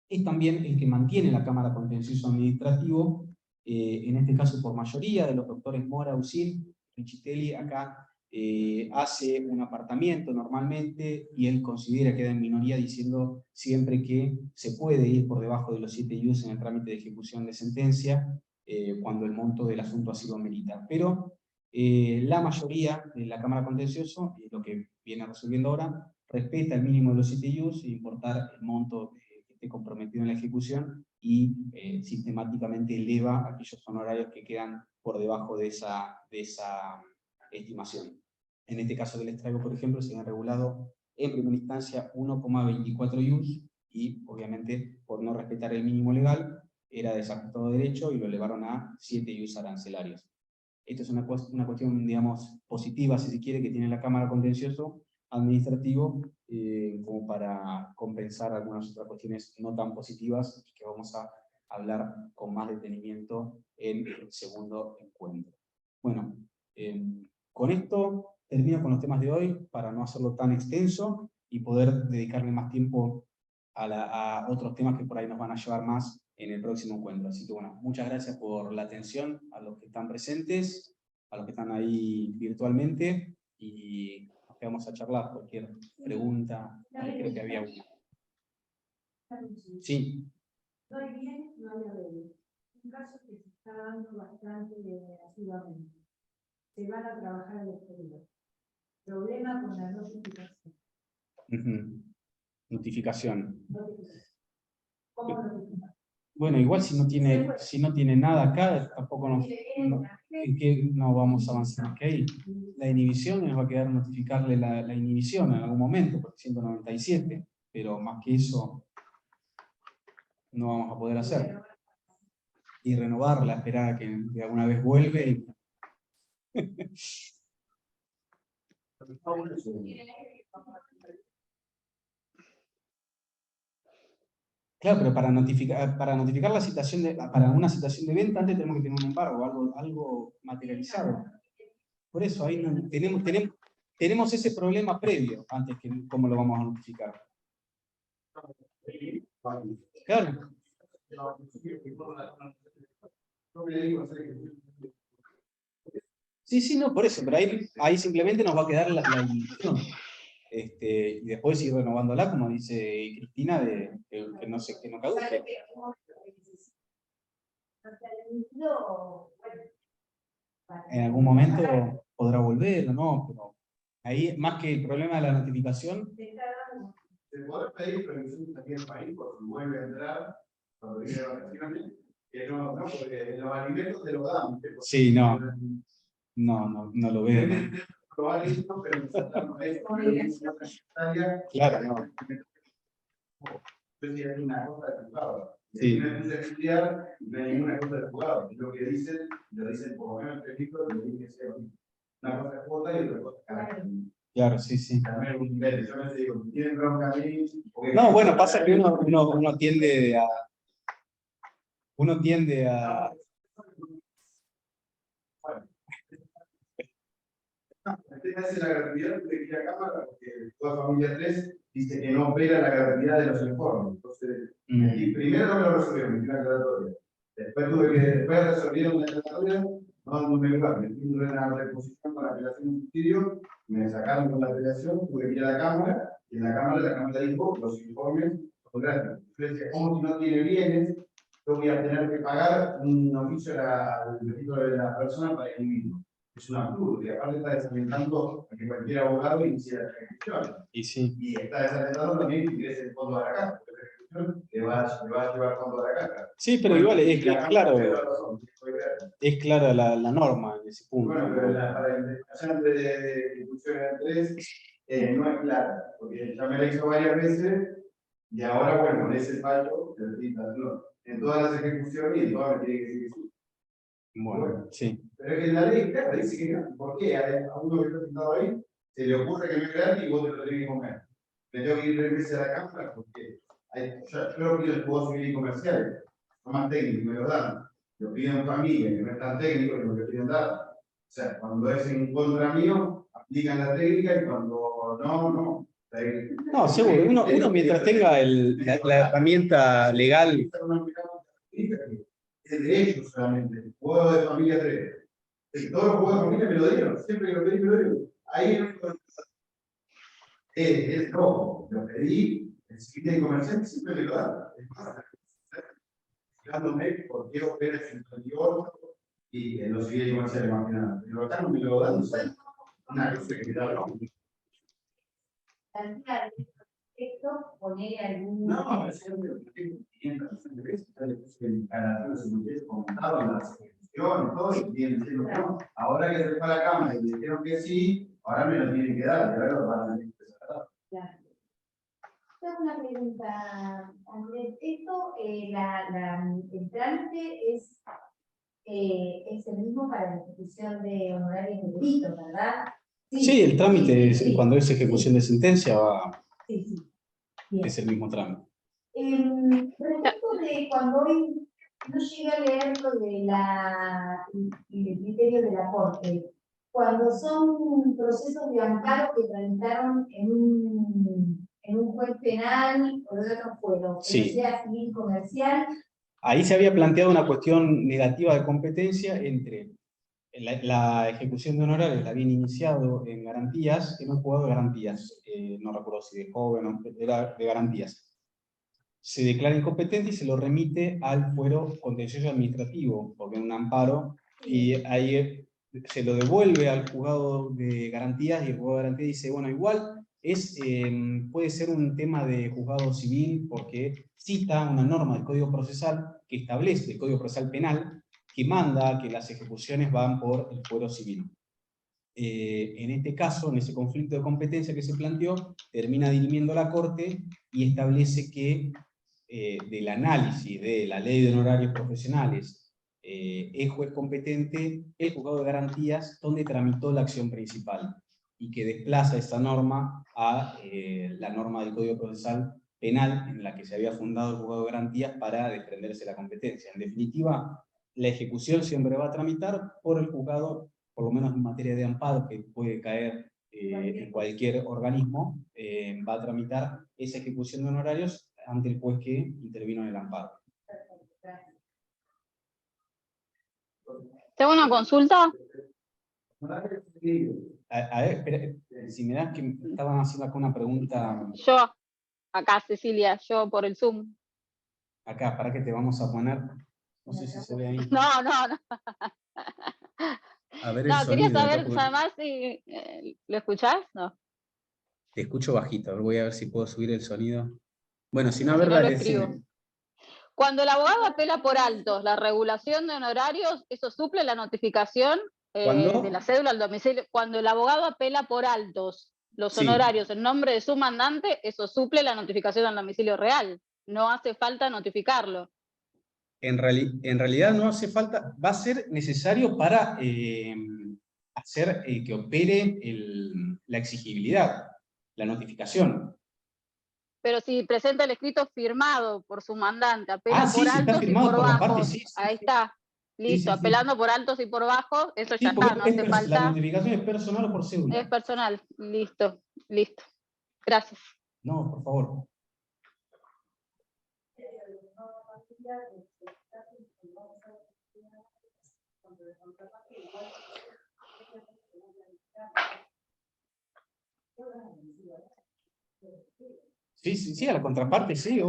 es también el que mantiene la Cámara Contencioso Administrativo, en este caso por mayoría de los doctores Mora, Usil, Richitelli. Acá hace un apartamiento normalmente y él considera que queda en minoría diciendo siempre que se puede ir por debajo de los 7 IUs en el trámite de ejecución de sentencia cuando el monto del asunto así lo amerita. Pero la mayoría de la Cámara Contencioso, lo que viene resolviendo ahora, respeta el mínimo de los 7 IUs sin importar el monto que esté comprometido en la ejecución y sistemáticamente eleva aquellos honorarios que quedan por debajo de esa estimación. En este caso del extraigo, por ejemplo, se han regulado en primera instancia 1,24 IUs y obviamente por no respetar el mínimo legal era desajustado de derecho y lo elevaron a 7 IUs arancelarios. Esto es una cuestión, digamos, positiva, si se quiere, que tiene la Cámara Contencioso Administrativo, como para compensar algunas otras cuestiones no tan positivas que vamos a hablar con más detenimiento en el segundo encuentro. Bueno, con esto termino con los temas de hoy para no hacerlo tan extenso y poder dedicarle más tiempo a otros temas que por ahí nos van a llevar más en el próximo encuentro. Así que bueno, muchas gracias por la atención a los que están presentes, a los que están ahí virtualmente, y nos quedamos a charlar. Cualquier pregunta, creo que había una. Sí. No hay bien, no hay arreglo. Un caso que se está dando bastante asiduamente. Se van a trabajar al exterior. Problema con la notificación. Notificación. ¿Cómo notificar? Bueno, igual si no tiene nada acá, tampoco no vamos a avanzar más que ahí. La inhibición nos va a quedar notificarle la inhibición en algún momento, por 197, pero más que eso no vamos a poder hacer. Y renovarla, esperar a que alguna vez vuelve. Claro, pero para notificar la situación para una situación de venta, antes tenemos que tener un embargo, algo materializado. Por eso, ahí tenemos ese problema previo, antes que cómo lo vamos a notificar. Claro. Sí, no, por eso, pero ahí simplemente nos va a quedar la indicación. Y después ir renovándola, como dice Cristina, que no caduque. En algún momento podrá volver o no, pero ahí, más que el problema de la notificación. Se puede pedir permiso aquí en el país porque vuelve a entrar cuando viene de vacaciones, que no, porque los alimentos te lo dan. Sí, no lo veo. Probar esto, pero claro, no. Entonces hay una cosa de juzgado. Sí. No es estudiar, no hay ninguna cosa de juzgado. Lo que dicen, lo dicen por lo menos en el libro, lo dicen que sea una cosa de cuota y otra cosa de carácter. Claro, sí. También un nivel, yo me digo, tienen bronca a mí. No, bueno, pasa que uno tiende a. Bueno. Usted hace la gratuidad de ir a cámara porque toda familia 3 dice que no opera la gratuidad de los informes. Entonces, primero no me lo resolvieron, me dio una aclaratoria. Después resolvieron la aclaratoria, no me lugar, me fui en una reposición con la apelación de subsidio, me sacaron con la apelación, tuve que ir a la cámara, y en la cámara dijo los informes son gratis. Yo decía, ¿cómo si no tiene bienes? Yo voy a tener que pagar un oficio al registro de la persona para emitirlo. Es un absurdo, y aparte está desalentando a que cualquier abogado inicie la ejecución. Y está desalentando también que ingrese el fondo de la casa, porque la ejecución le va a llevar fondo de la casa. Sí, pero igual es clara la norma en ese punto. Bueno, pero para la investigación de ejecución en 3 no es clara, porque ya me la hizo varias veces, y ahora, bueno, con ese fallo, en todas las ejecuciones y en todas me tiene que decir que sí. Bueno, sí. Pero es que la ley, claro, dice que no. ¿Por qué? A uno que está sentado ahí, se le ocurre que no es gratis y vos te lo tenés que comer. Me tengo que ir 3 veces a la cámara porque yo lo pido en juegos civiles y comerciales, no más técnicos, me lo dan. Lo pido en familia, que no es tan técnico, que lo que piden dar. O sea, cuando es en contra mío, aplican la técnica y cuando no. No, seguro. Uno mientras tenga la herramienta legal. Es de ellos solamente, juego de familia 3. Todos los juegos de familia me lo dieron, siempre que lo pedí me lo dieron. Ahí es rojo, lo pedí, el siguiente de comercial siempre me lo dan. Es más, explicándome por qué opera el interior y en los siguientes comerciales más que nada. Pero acá no me lo dan, una cosa que me da rojo. Poner algún. No, es que yo tengo 500 veces, le puse el canal de comentado en las ejecuciones, todo, y vienen diciendo que no. Ahora que se fue a la cámara y dijeron que sí, ahora me lo tienen que dar, y ahora lo van a tener que empezar. Tengo una pregunta, Andrés. Esto, el trámite es el mismo para la ejecución de honorarios de delito, ¿verdad? Sí, el trámite, cuando es ejecución de sentencia, Sí. Es el mismo trámite. Respecto de cuando hoy no llegué a leer lo de el criterio de la Corte, cuando son procesos de amparo que tramitaron en un juez penal o de otro fuero, sí. Que sea civil comercial. Ahí se había planteado una cuestión negativa de competencia entre la ejecución de honorarios, la habían iniciado en garantías, en un juzgado de garantías, no recuerdo si de joven o era de garantías. Se declara incompetente y se lo remite al fuero contencioso administrativo, porque es un amparo, y ahí se lo devuelve al juzgado de garantías, y el juzgado de garantías dice, bueno, igual puede ser un tema de juzgado civil, porque cita una norma del Código Procesal que establece, el Código Procesal Penal, que manda que las ejecuciones van por el fuero civil. En este caso, en ese conflicto de competencia que se planteó, termina dirimiendo la Corte y establece que del análisis de la ley de honorarios profesionales es juez competente el juzgado de garantías donde tramitó la acción principal, y que desplaza esa norma a la norma del Código Procesal Penal en la que se había fundado el juzgado de garantías para desprenderse la competencia. En definitiva, la ejecución siempre va a tramitar por el juzgado, por lo menos en materia de amparo, que puede caer en cualquier organismo, va a tramitar esa ejecución de honorarios ante el juez que intervino en el amparo. ¿Tengo una consulta? A ver, espera, si me das que me estaban haciendo acá una pregunta. Yo, acá Cecilia, yo por el Zoom. Acá, ¿para qué te vamos a poner? No sé si se ve ahí. No. A ver el No, quería sonido. saber, Acá, porque además, si ¿lo escuchás? No, te escucho bajito, a ver, voy a ver si puedo subir el sonido. Bueno, si no, a si ver, no lo dale, escribo. decime. Cuando el abogado apela por altos la regulación de honorarios, ¿eso suple la notificación ¿Cuándo? de la cédula al domicilio? Cuando el abogado apela por altos los Sí. honorarios en nombre de su mandante, eso suple la notificación al domicilio real. No hace falta notificarlo. En realidad no hace falta, va a ser necesario para hacer que opere la exigibilidad, la notificación. Pero si presenta el escrito firmado por su mandante, apela Sí, por si está altos y firmado por por la bajos, parte, sí. ahí está, listo, Sí. apelando por altos y por bajos, eso Sí, ya porque está, no hace la falta, notificación es personal o por cédula. es personal, listo. Gracias. No, por favor. Sí, a la contraparte, sí.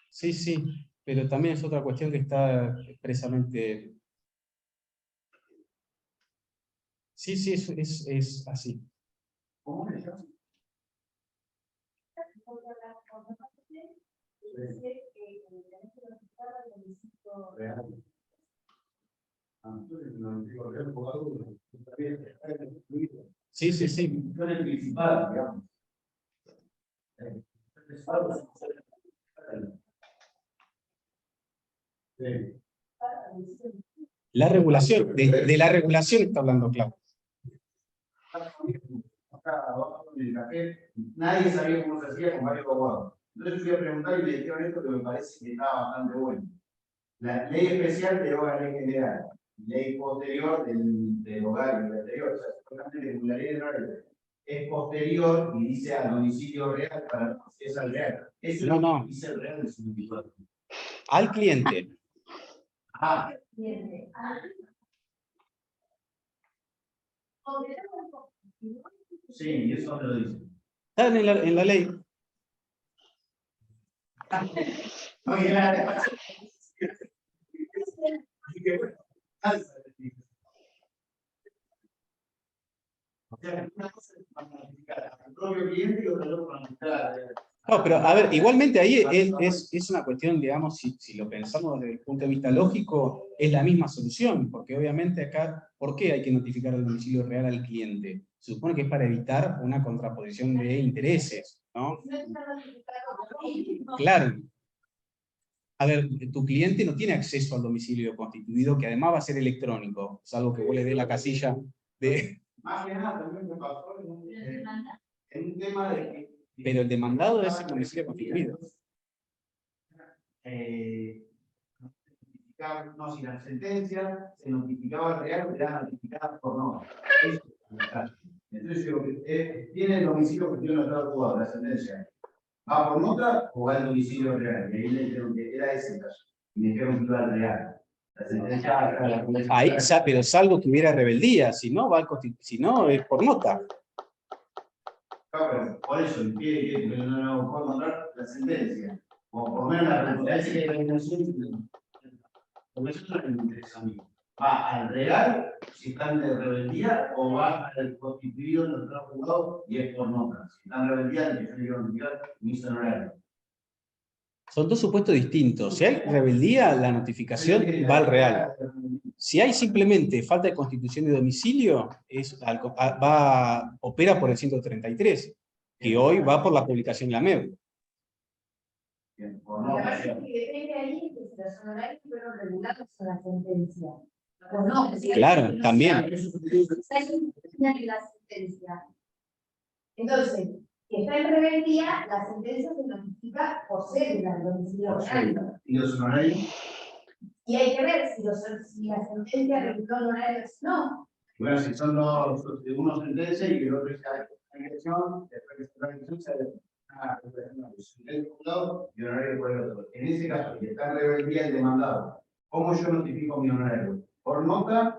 Sí, pero también es otra cuestión que está expresamente... Sí, es así. ¿Cómo se llama? Real. Entonces, no digo real, abogado, está bien, está incluido. Sí. No es principal, digamos. Sí. La regulación, de la regulación está hablando, claro. Acá abajo en el café, nadie sabía cómo se hacía con varios abogados. Entonces fui a preguntar y le dijeron esto que me parece que estaba bastante bueno. La ley especial deroga la ley general. Ley posterior del hogar y del anterior. O sea, supuestamente la ley de hogar es posterior y dice al domicilio real para es al real. Eso No. Dice el real de su domicilio. Al cliente. Sí, eso me lo dice. Está en la ley. No, pero a ver, igualmente ahí es una cuestión, digamos, si lo pensamos desde el punto de vista lógico, es la misma solución, porque obviamente acá, ¿por qué hay que notificar el domicilio real al cliente? Se supone que es para evitar una contraposición de intereses, ¿no? Claro. A ver, tu cliente no tiene acceso al domicilio constituido, que además va a ser electrónico, salvo que vos le dé la casilla de... Más que nada, también me pasó en un tema de que... Pero el demandado es el domicilio constituido. No, si la sentencia se notificaba real, era notificada por no. Entonces, tiene el domicilio que tiene el jugado, la sentencia. ¿Va por nota o va al domicilio real? Y ahí le dijeron que era ese caso. Y me dijeron que iba al real. La sentencia ahí, pero salvo que hubiera rebeldía, si no, si no es por nota. Claro, por eso, que no puedo encontrar la sentencia. O por lo menos la sentencia que hay en el centro. Porque eso no me interesa a mí. ¿Va al real, si están de rebeldía, o va al constituido en el juzgado y es por nota? Si están de rebeldía, el que yo quiero notificar, mi honorario. Son dos supuestos distintos. Si hay rebeldía, la notificación va al real. Si hay simplemente falta de constitución de domicilio, opera por el 133, que hoy va por la publicación en la MEU. Bien, por La no. parte que depende ahí es que los honorarios fueron regulados en la sentencia. O no, Claro, también. Está en la sentencia. Entonces, que está en rebeldía, la sentencia se notifica por cédula del domicilio real. ¿Y los honorarios? Y hay que ver si la sentencia reguló honorarios o no. Bueno, si son dos, uno sentencia y el otro es la elección, después que se da la elección, se sentencia por un lado y honorario por el otro. En ese caso, si está en rebeldía el demandado, ¿cómo yo notifico mi honorario? ¿Por nota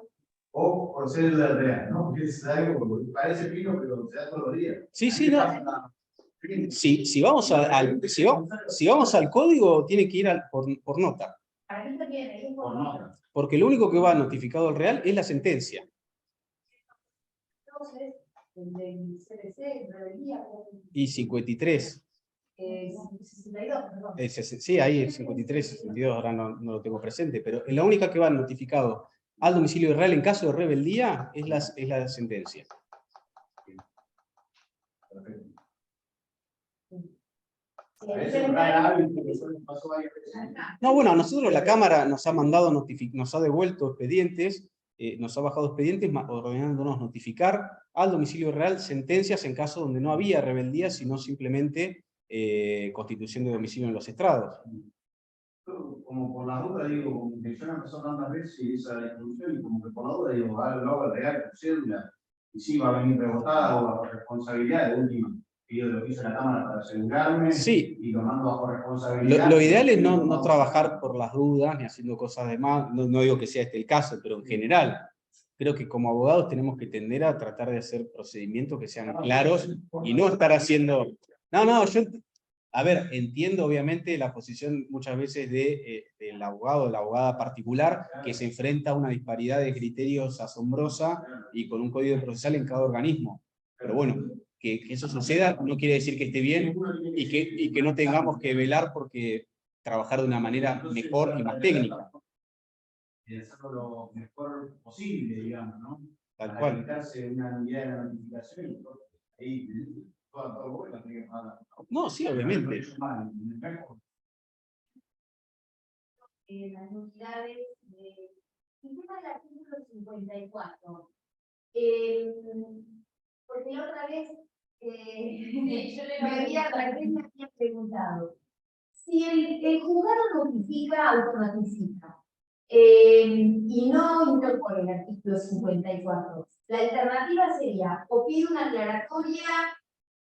o por cédula real? ¿No? Porque es algo que parece fino, pero se da todos los días. Sí, sí, no. Si vamos si vamos al código, tiene que ir por nota. ¿Para qué está bien? Ahí es por Por nota. nota. Porque lo único que va notificado al real es la sentencia. Entonces, el del CBC, rebeldía, Y 53. 62, perdón. Sí, ahí es 53, 62, ahora no lo tengo presente, pero la única que va notificado al domicilio real en caso de rebeldía es la sentencia. Perfecto. Si A el eso CBC rara avis, porque eso les pasó varias veces. No, bueno, a nosotros la Cámara nos ha mandado, nos ha devuelto expedientes, nos ha bajado expedientes ordenándonos notificar al domicilio real sentencias en caso donde no había rebeldía, sino simplemente constitución de domicilio en los estrados. Como por la duda, digo, como que yo no empezó tantas veces y esa discusión, y como que por la duda, digo, lo hago real con cédula, y sí va a venir rebotada o bajo responsabilidad de última. Pido lo que hizo la Cámara para asegurarme Sí. y lo mando bajo responsabilidad. Lo ideal es no trabajar por las dudas ni haciendo cosas de más. No digo que sea este el caso, pero en general creo que como abogados tenemos que tender a tratar de hacer procedimientos que sean claros y no estar haciendo... A ver, entiendo obviamente la posición muchas veces del abogado o de la abogada particular que se enfrenta a una disparidad de criterios asombrosa y con un código procesal en cada organismo. Pero bueno, que eso suceda no quiere decir que esté bien y que no tengamos que velar porque trabajar de una manera mejor y más técnica. Y hacerlo lo mejor posible, digamos, ¿no? Tal Para cual. evitarse una unidad de la notificación y todo. Ahí, todo bueno, tiene que pagar. No, sí, obviamente. Las unidades de... El tema del artículo 54. Porque la otra vez me había preguntado si el juzgado notifica, automatiza y no incorpora el artículo 54. La alternativa sería o pido una aclaratoria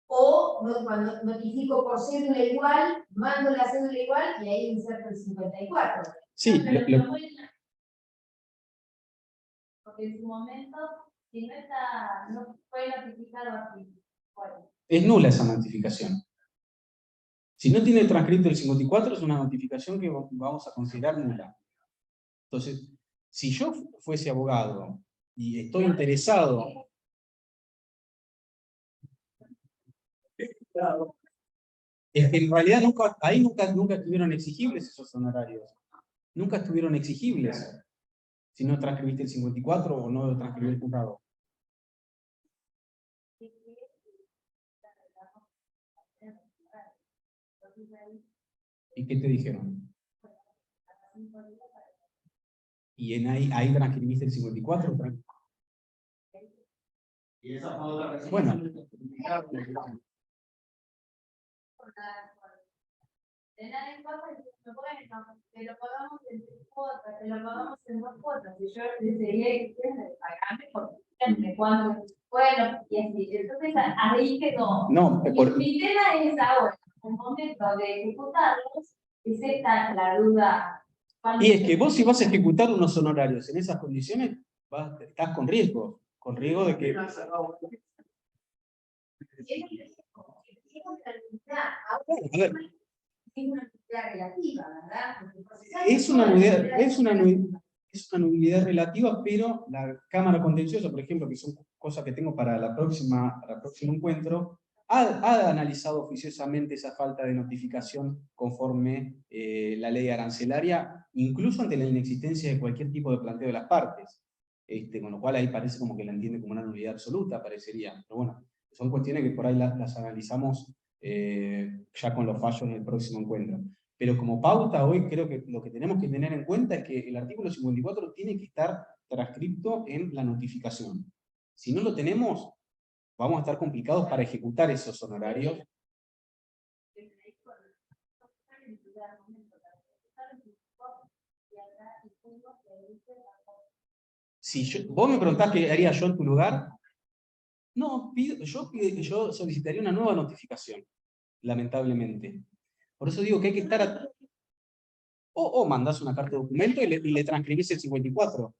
o cuando notifico por cédula igual, mando la cédula igual y ahí inserto el 54. Sí, porque en su momento, si no fue notificado así, bueno. es nula esa notificación. Si no tiene transcrito el 54 es una notificación que vamos a considerar nula. Entonces, si yo fuese abogado y estoy interesado... Es que en realidad nunca estuvieron exigibles esos honorarios. Nunca estuvieron exigibles. Si no transcribiste el 54 o no lo transcribió el juzgado. ¿Y qué te dijeron? ¿Y ahí transcribiste el 54? Y esa fue otra vez. Bueno. De nada en cuota, te lo pagamos en 3 cuotas, te lo pagamos en 2 cuotas. Y yo le seguía diciendo, pagarme porque cuando, bueno, y así. Entonces ahí quedó. No, Mi tema es ahora, en el momento de ejecutarlos, es esta la duda. Y es que vos si vas a ejecutar unos honorarios en esas condiciones, estás con riesgo de que... Es una nulidad relativa, pero la Cámara Contenciosa, por ejemplo, que son cosas que tengo para el próximo encuentro, ha analizado oficiosamente esa falta de notificación conforme la ley arancelaria, incluso ante la inexistencia de cualquier tipo de planteo de las partes. Con lo cual ahí parece como que la entiende como una nulidad absoluta, parecería. Pero bueno, son cuestiones que por ahí las analizamos ya con los fallos en el próximo encuentro. Pero como pauta hoy creo que lo que tenemos que tener en cuenta es que el artículo 54 tiene que estar transcripto en la notificación. Si no lo tenemos, vamos a estar complicados para ejecutar esos honorarios. Si vos me preguntás qué haría yo en tu lugar, no, yo solicitaría una nueva notificación, lamentablemente. Por eso digo que hay que estar... O mandás una carta de documento y le transcribís el 54.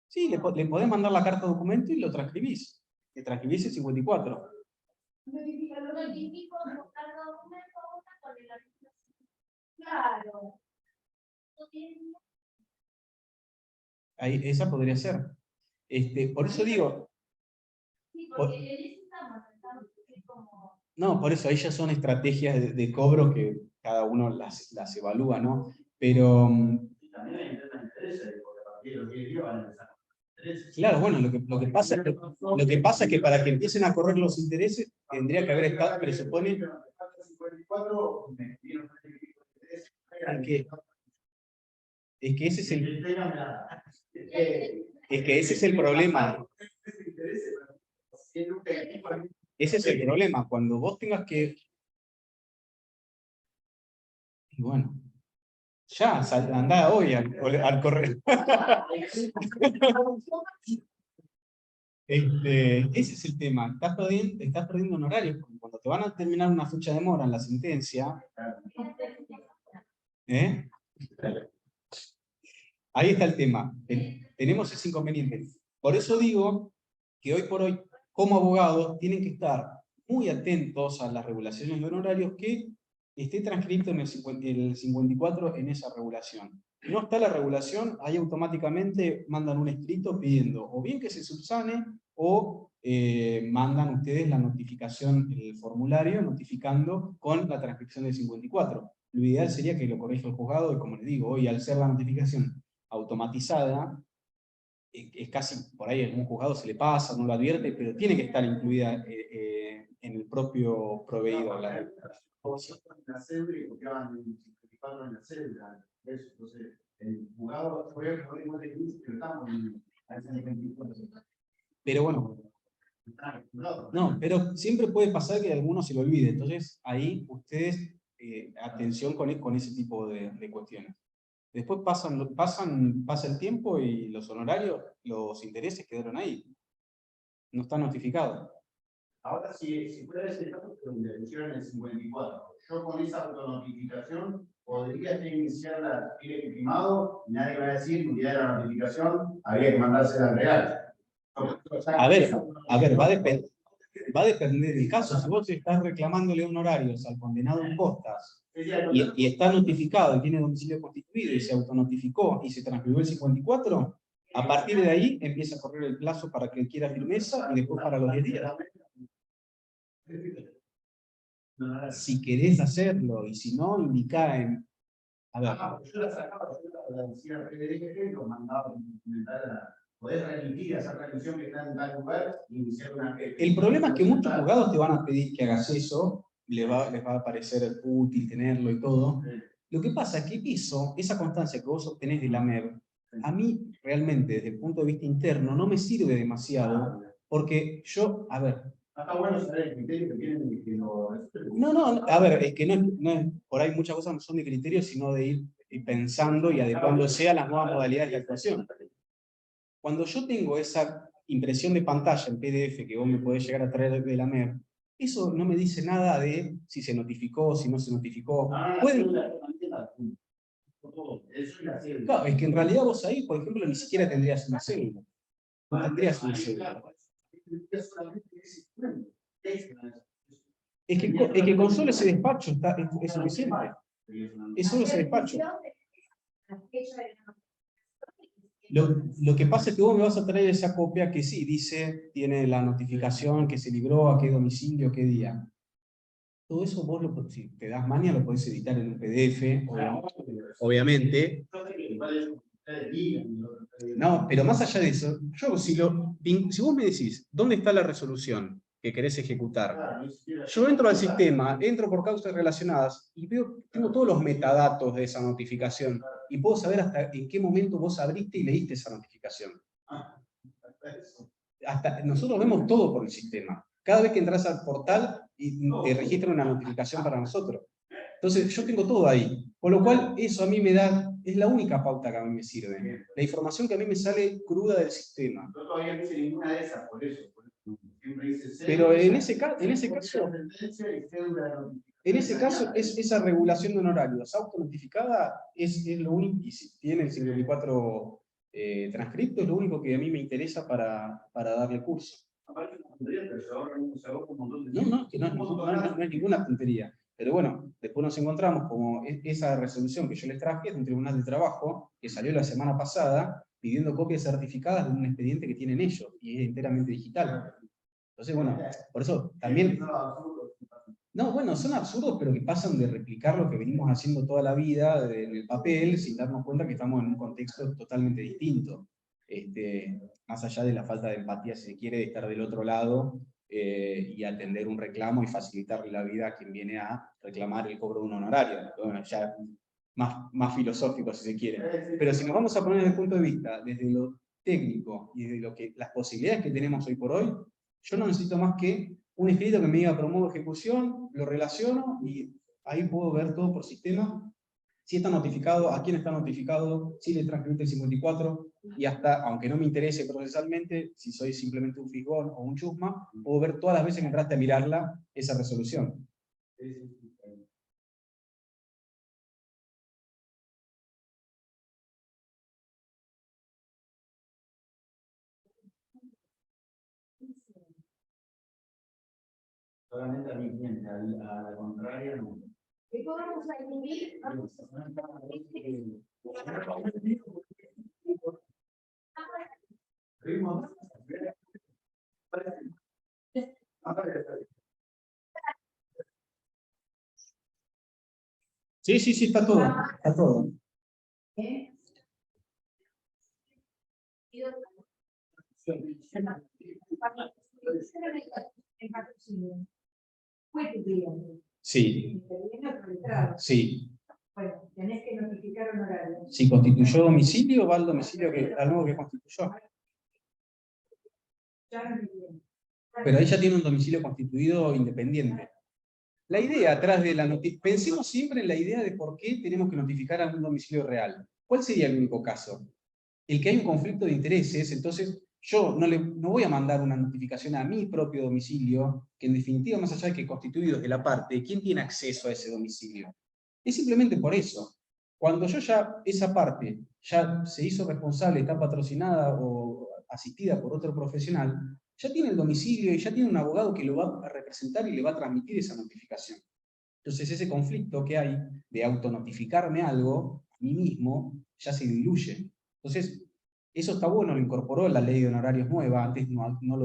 Sí, le podés mandar la carta de documento y lo transcribís. Le transcribís el 54. Claro. Ahí, esa podría ser. Por eso digo... Sí, porque en eso estamos como... No, por eso, ahí ya son estrategias de cobro que cada uno las evalúa, ¿no? Pero... Y también hay un tema de intereses, porque a partir de los 10 días van a empezar los intereses. Claro, bueno, lo que pasa es que para que empiecen a correr los intereses, tendría que haber estado, presupone... Es que ese es el... Es que ese es el problema. Ese es el problema, cuando vos tengas que... Y bueno, ya, andá hoy al correo. Ese es el tema, estás perdiendo honorarios, porque cuando te van a terminar una fecha de mora en la sentencia, ahí está el tema, tenemos ese inconveniente. Por eso digo que hoy por hoy, como abogados, tienen que estar muy atentos a las regulaciones de honorarios que esté transcrito en el 54 en esa regulación. Si no está la regulación, ahí automáticamente mandan un escrito pidiendo o bien que se subsane o mandan ustedes la notificación, el formulario, notificando con la transcripción del 54. Lo ideal sería que lo corrija el juzgado, y como les digo, hoy al ser la notificación automatizada, es casi, por ahí algún juzgado se le pasa, no lo advierte, pero tiene que estar incluida en el propio proveído. La cédula y copiaban el 54 en la cédula. Entonces, el juzgado fue el problema de inicio que estamos en el 54. Pero bueno, no, pero siempre puede pasar que a alguno se lo olvide, entonces ahí ustedes, atención con ese tipo de cuestiones. Después pasa el tiempo y los honorarios, los intereses quedaron ahí. No están notificados. Ahora, si fuera ese caso, donde pusieron el 54, yo con esa autonotificación podría iniciar la firmado y nadie va a decir que un día de la notificación había que mandársela al real. A ver, va a depender del caso. Si vos estás reclamándole honorarios al condenado en costas y está notificado y tiene domicilio constituido y se autonotificó y se transcribió el 54, a partir de ahí empieza a correr el plazo para que quiera firmeza y después para los 10 días. Si querés hacerlo y si no, indicá en... A ver. Yo la sacaba, yo la decía al PDG, lo mandaba a implementar a poder remitir a esa revisión que está en tal lugar y iniciar una... El problema es que muchos juzgados te van a pedir que hagas eso, les va a parecer útil tenerlo y todo. Sí. Lo que pasa es que esa constancia que vos obtenés de la MEB, a mí realmente desde el punto de vista interno no me sirve demasiado, porque yo, a ver... Está bueno saber el criterio que tienen que lo... No, a ver, es que no es, por ahí muchas cosas no son de criterio, sino de ir pensando y adecuándose a las nuevas modalidades de actuación. Cuando yo tengo esa impresión de pantalla en PDF que vos me podés llegar a traer de la MEB, eso no me dice nada de si se notificó, si no se notificó. Claro, es que en realidad vos ahí, por ejemplo, ni siquiera tendrías una célula. No tendrías una célula. Es que con solo ese despacho es suficiente. Es solo ese despacho. Lo que pasa es que vos me vas a traer esa copia que sí, tiene la notificación que se libró, a qué domicilio, qué día. Todo eso vos, si te das maña, lo podés editar en un PDF, obviamente. No, pero más allá de eso, si vos me decís, ¿dónde está la resolución? que querés ejecutar. Yo entro al sistema, entro por causas relacionadas y veo, tengo todos los metadatos de esa notificación y puedo saber hasta en qué momento vos abriste y leíste esa notificación. Nosotros vemos todo por el sistema. Cada vez que entras al portal y te registra una notificación para nosotros. Entonces yo tengo todo ahí. Con lo cual eso a mí me da, es la única pauta que a mí me sirve. La información que a mí me sale cruda del sistema. Yo todavía no hice ninguna de esas, por eso. Siempre hice Pero en ese caso, esa regulación de honorarios autonotificada es lo único, y si tiene el 54 transcripto, es lo único que a mí me interesa para darle curso. No, que no es ninguna tontería. Pero bueno, después nos encontramos como esa resolución que yo les traje de un tribunal de trabajo que salió la semana pasada pidiendo copias certificadas de un expediente que tienen ellos y es enteramente digital. Entonces, bueno, por eso también... No, bueno, son absurdos, pero que pasan de replicar lo que venimos haciendo toda la vida en el papel, sin darnos cuenta que estamos en un contexto totalmente distinto. Más allá de la falta de empatía, si se quiere, de estar del otro lado y atender un reclamo y facilitarle la vida a quien viene a reclamar el cobro de un honorario. Bueno, ya más filosófico, si se quiere. Pero si nos vamos a poner desde el punto de vista, desde lo técnico y desde las posibilidades que tenemos hoy por hoy, yo no necesito más que un escrito que me diga promuevo ejecución, lo relaciono y ahí puedo ver todo por sistema, si está notificado, a quién está notificado, si le transcribiste el 54, y hasta, aunque no me interese procesalmente, si soy simplemente un fisgón o un chusma, puedo ver todas las veces que entraste a mirarla esa resolución. Solamente a mi cliente, a la contraria no. ¿Qué vamos a imprimir? Sí, está todo. Está todo. Fue tu cliente. Sí. Sí. Bueno, tenés que notificar honorario. Si constituyó domicilio, va al domicilio al nuevo que constituyó. Pero ella tiene un domicilio constituido independiente. La idea atrás de la notificación, pensemos siempre en la idea de por qué tenemos que notificar a un domicilio real. ¿Cuál sería el único caso? El que hay un conflicto de intereses, entonces yo no voy a mandar una notificación a mi propio domicilio, que en definitiva, más allá de que constituido de la parte, ¿quién tiene acceso a ese domicilio? Es simplemente por eso. Cuando esa parte ya se hizo responsable, está patrocinada o asistida por otro profesional, ya tiene el domicilio y ya tiene un abogado que lo va a representar y le va a transmitir esa notificación. Entonces ese conflicto que hay de autonotificarme algo, a mí mismo, ya se diluye. Entonces, eso está bueno, lo incorporó la ley de honorarios nueva, antes no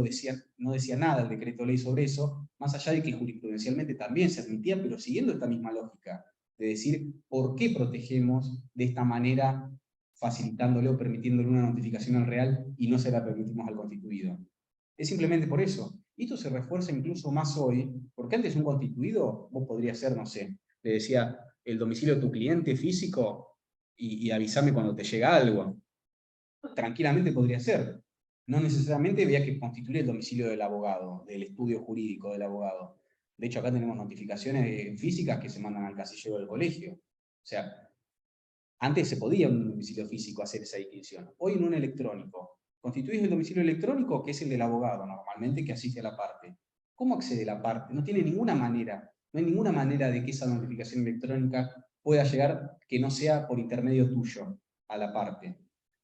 decía nada el decreto ley sobre eso, más allá de que jurisprudencialmente también se admitía, pero siguiendo esta misma lógica, de decir por qué protegemos de esta manera, facilitándole o permitiéndole una notificación al real y no se la permitimos al constituido. Es simplemente por eso. Y esto se refuerza incluso más hoy, porque antes un constituido, vos podrías ser, no sé, le decía el domicilio de tu cliente físico y avísame cuando te llega algo. Tranquilamente podría ser. No necesariamente había que constituir el domicilio del abogado, del estudio jurídico del abogado. De hecho, acá tenemos notificaciones físicas que se mandan al casillero del colegio. O sea, antes se podía en un domicilio físico hacer esa distinción. Hoy en un electrónico. Constituís el domicilio electrónico, que es el del abogado, normalmente, que asiste a la parte. ¿Cómo accede la parte? No tiene ninguna manera. No hay ninguna manera de que esa notificación electrónica pueda llegar que no sea por intermedio tuyo a la parte.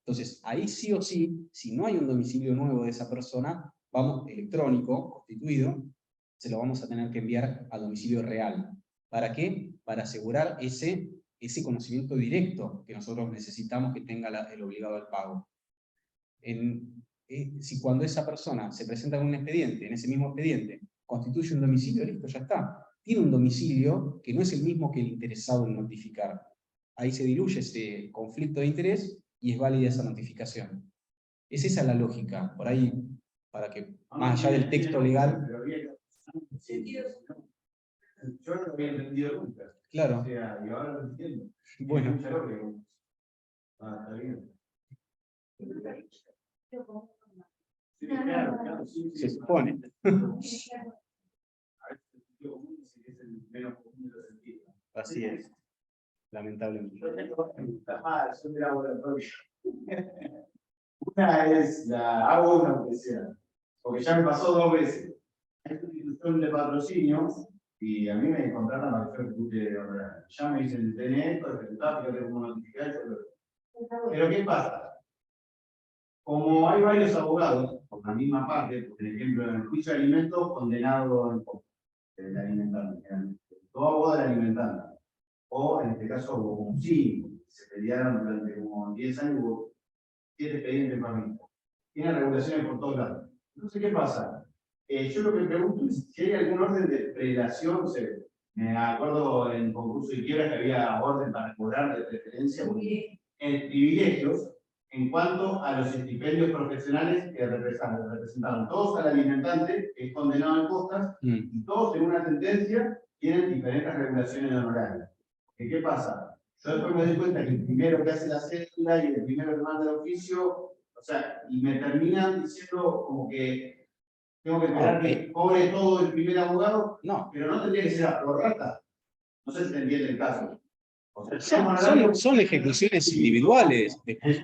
Entonces, ahí sí o sí, si no hay un domicilio nuevo de esa persona, electrónico, constituido, se lo vamos a tener que enviar al domicilio real. ¿Para qué? Para asegurar ese conocimiento directo que nosotros necesitamos que tenga el obligado al pago. Si cuando esa persona se presenta con un expediente, en ese mismo expediente, constituye un domicilio, listo, ya está. Tiene un domicilio que no es el mismo que el interesado en notificar. Ahí se diluye ese conflicto de interés y es válida esa notificación. Es esa la lógica. Por ahí para que, más allá del texto legal, Pero yo no lo había entendido nunca. claro, O sea, y ahora lo entiendo. bueno, Mucha lógica. Está bien. Sí, claro, sí, se sí. supone. A veces el sentido común dice que es el menos común de los sentidos. Así es, lamentablemente. Yo tengo son de laboratorio. Una es hago una aunque sea, porque ya me pasó 2 veces. Hay una institución de patrocinio y a mí me contratan para que yo ejecute honorario. Ya me dicen, tenés esto, ejecutá, fíjate cómo notificar. Pero ¿qué pasa? Como hay varios abogados, por la misma parte, por ejemplo, en el juicio de alimentos, condenado en poco, del alimentante, todo abogado del alimentante. O en este caso hubo como 5, se pelearon durante como 10 años, hubo 7 expedientes para mí. Tiene regulaciones por todos lados. Entonces, ¿qué pasa? Yo lo que pregunto es si hay algún orden de prelación. Me acuerdo en el concurso de quiebra que había orden para cobrar de preferencia en privilegios en cuanto a los estipendios profesionales que representaron todos al alimentante, que es condenado en costas, y todos en una sentencia tienen diferentes regulaciones de honorarios. ¿Qué pasa? Yo después me doy cuenta que el primero que hace la cédula y el primero que manda el oficio, o sea, y me terminan diciendo como que tengo que esperar que cobre todo el primer abogado, No. pero no tendría que ser a prorrata. No sé si te entiende el caso. O sea, Son ejecuciones individuales. Después.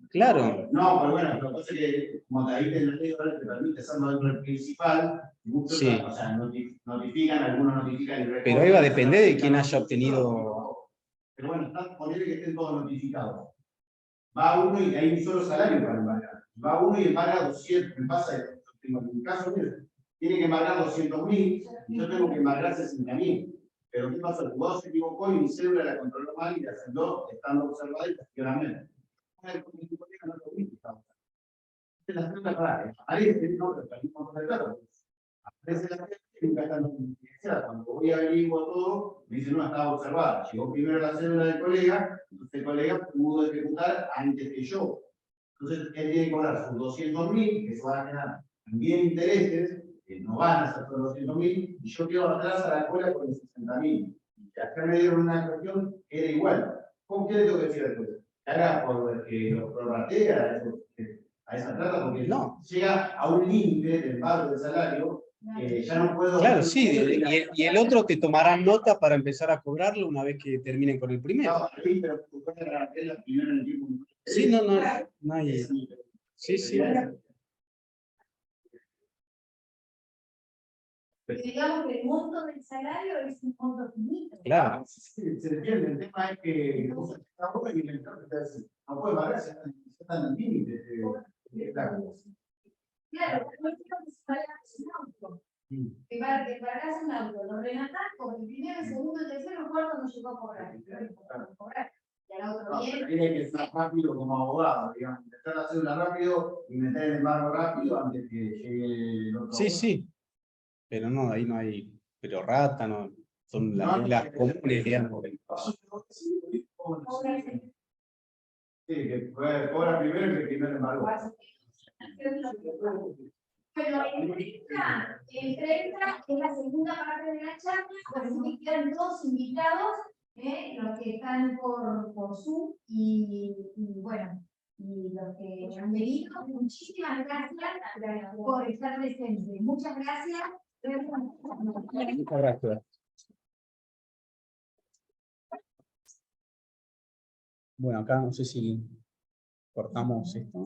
Claro. No, pero bueno, lo que pasa es que, como te dije en la ley, ahora te permite hacerlo dentro del principal, muchos, Sí. o sea, notifican, algunos notifican y Pero ahí va a depender de quién haya obtenido. Pero bueno, ponerle que estén todos notificados. Va uno y hay un solo salario para embargar. Va uno y embarga 200. Me pasa esto. En mi caso, mira, tiene que embargar 200.000 y yo tengo que embargar 60.000. Pero ¿qué pasa? El jugador se equivocó y mi cédula la controló mal y la agendó estando observada y castigóme. La segunda para aparece, no, pero salimos con el dato. Aparece la gente y nunca está notificada. Cuando voy a averiguar todo, me dice, no, estaba observada. Llegó primero la cédula del colega, entonces el colega pudo ejecutar antes que yo. Entonces él tiene que cobrar sus 200.000, que se van a generar también intereses, que no van a ser por 200.000, y yo quedo atrás a la cola con 60.000. Y acá me dieron una cuestión que era igual. ¿Cómo qué le tengo que decir después? Que haga por que lo prorratea a esa plata, porque no. Llega a un límite del pago del salario, ya no puedo... Claro, sí, y el otro te tomará nota para empezar a cobrarlo una vez que terminen con el primero. No, sí, pero es la primera en el tiempo. Sí, no hay... Sí, sí. Digamos que el monto del salario es un monto finito. Claro. Sí, se entiende, el tema es que no puede pagar, ya están en el límite. Claro, no es que se pagas un auto. Que pagas un auto, lo renatás porque el primero, el segundo, el tercero, el cuarto no llegó a cobrar. Y al otro bien. Tiene que estar rápido como abogado, digamos, empezar a hacerla rápido y meter el embargo rápido antes que llegue el otro. Sí, sí. Pero no, ahí no hay. Pero rata, no. Son las reglas comunes, digamos. Sí, que cobra primero que primero embargo. Bueno, el 30 es la segunda parte de la charla, así que quedan todos invitados, los que están por Zoom y bueno, y los que han venido. Muchísimas gracias por estar presentes. Muchas gracias. Muchas gracias. Bueno, acá no sé si cortamos esto.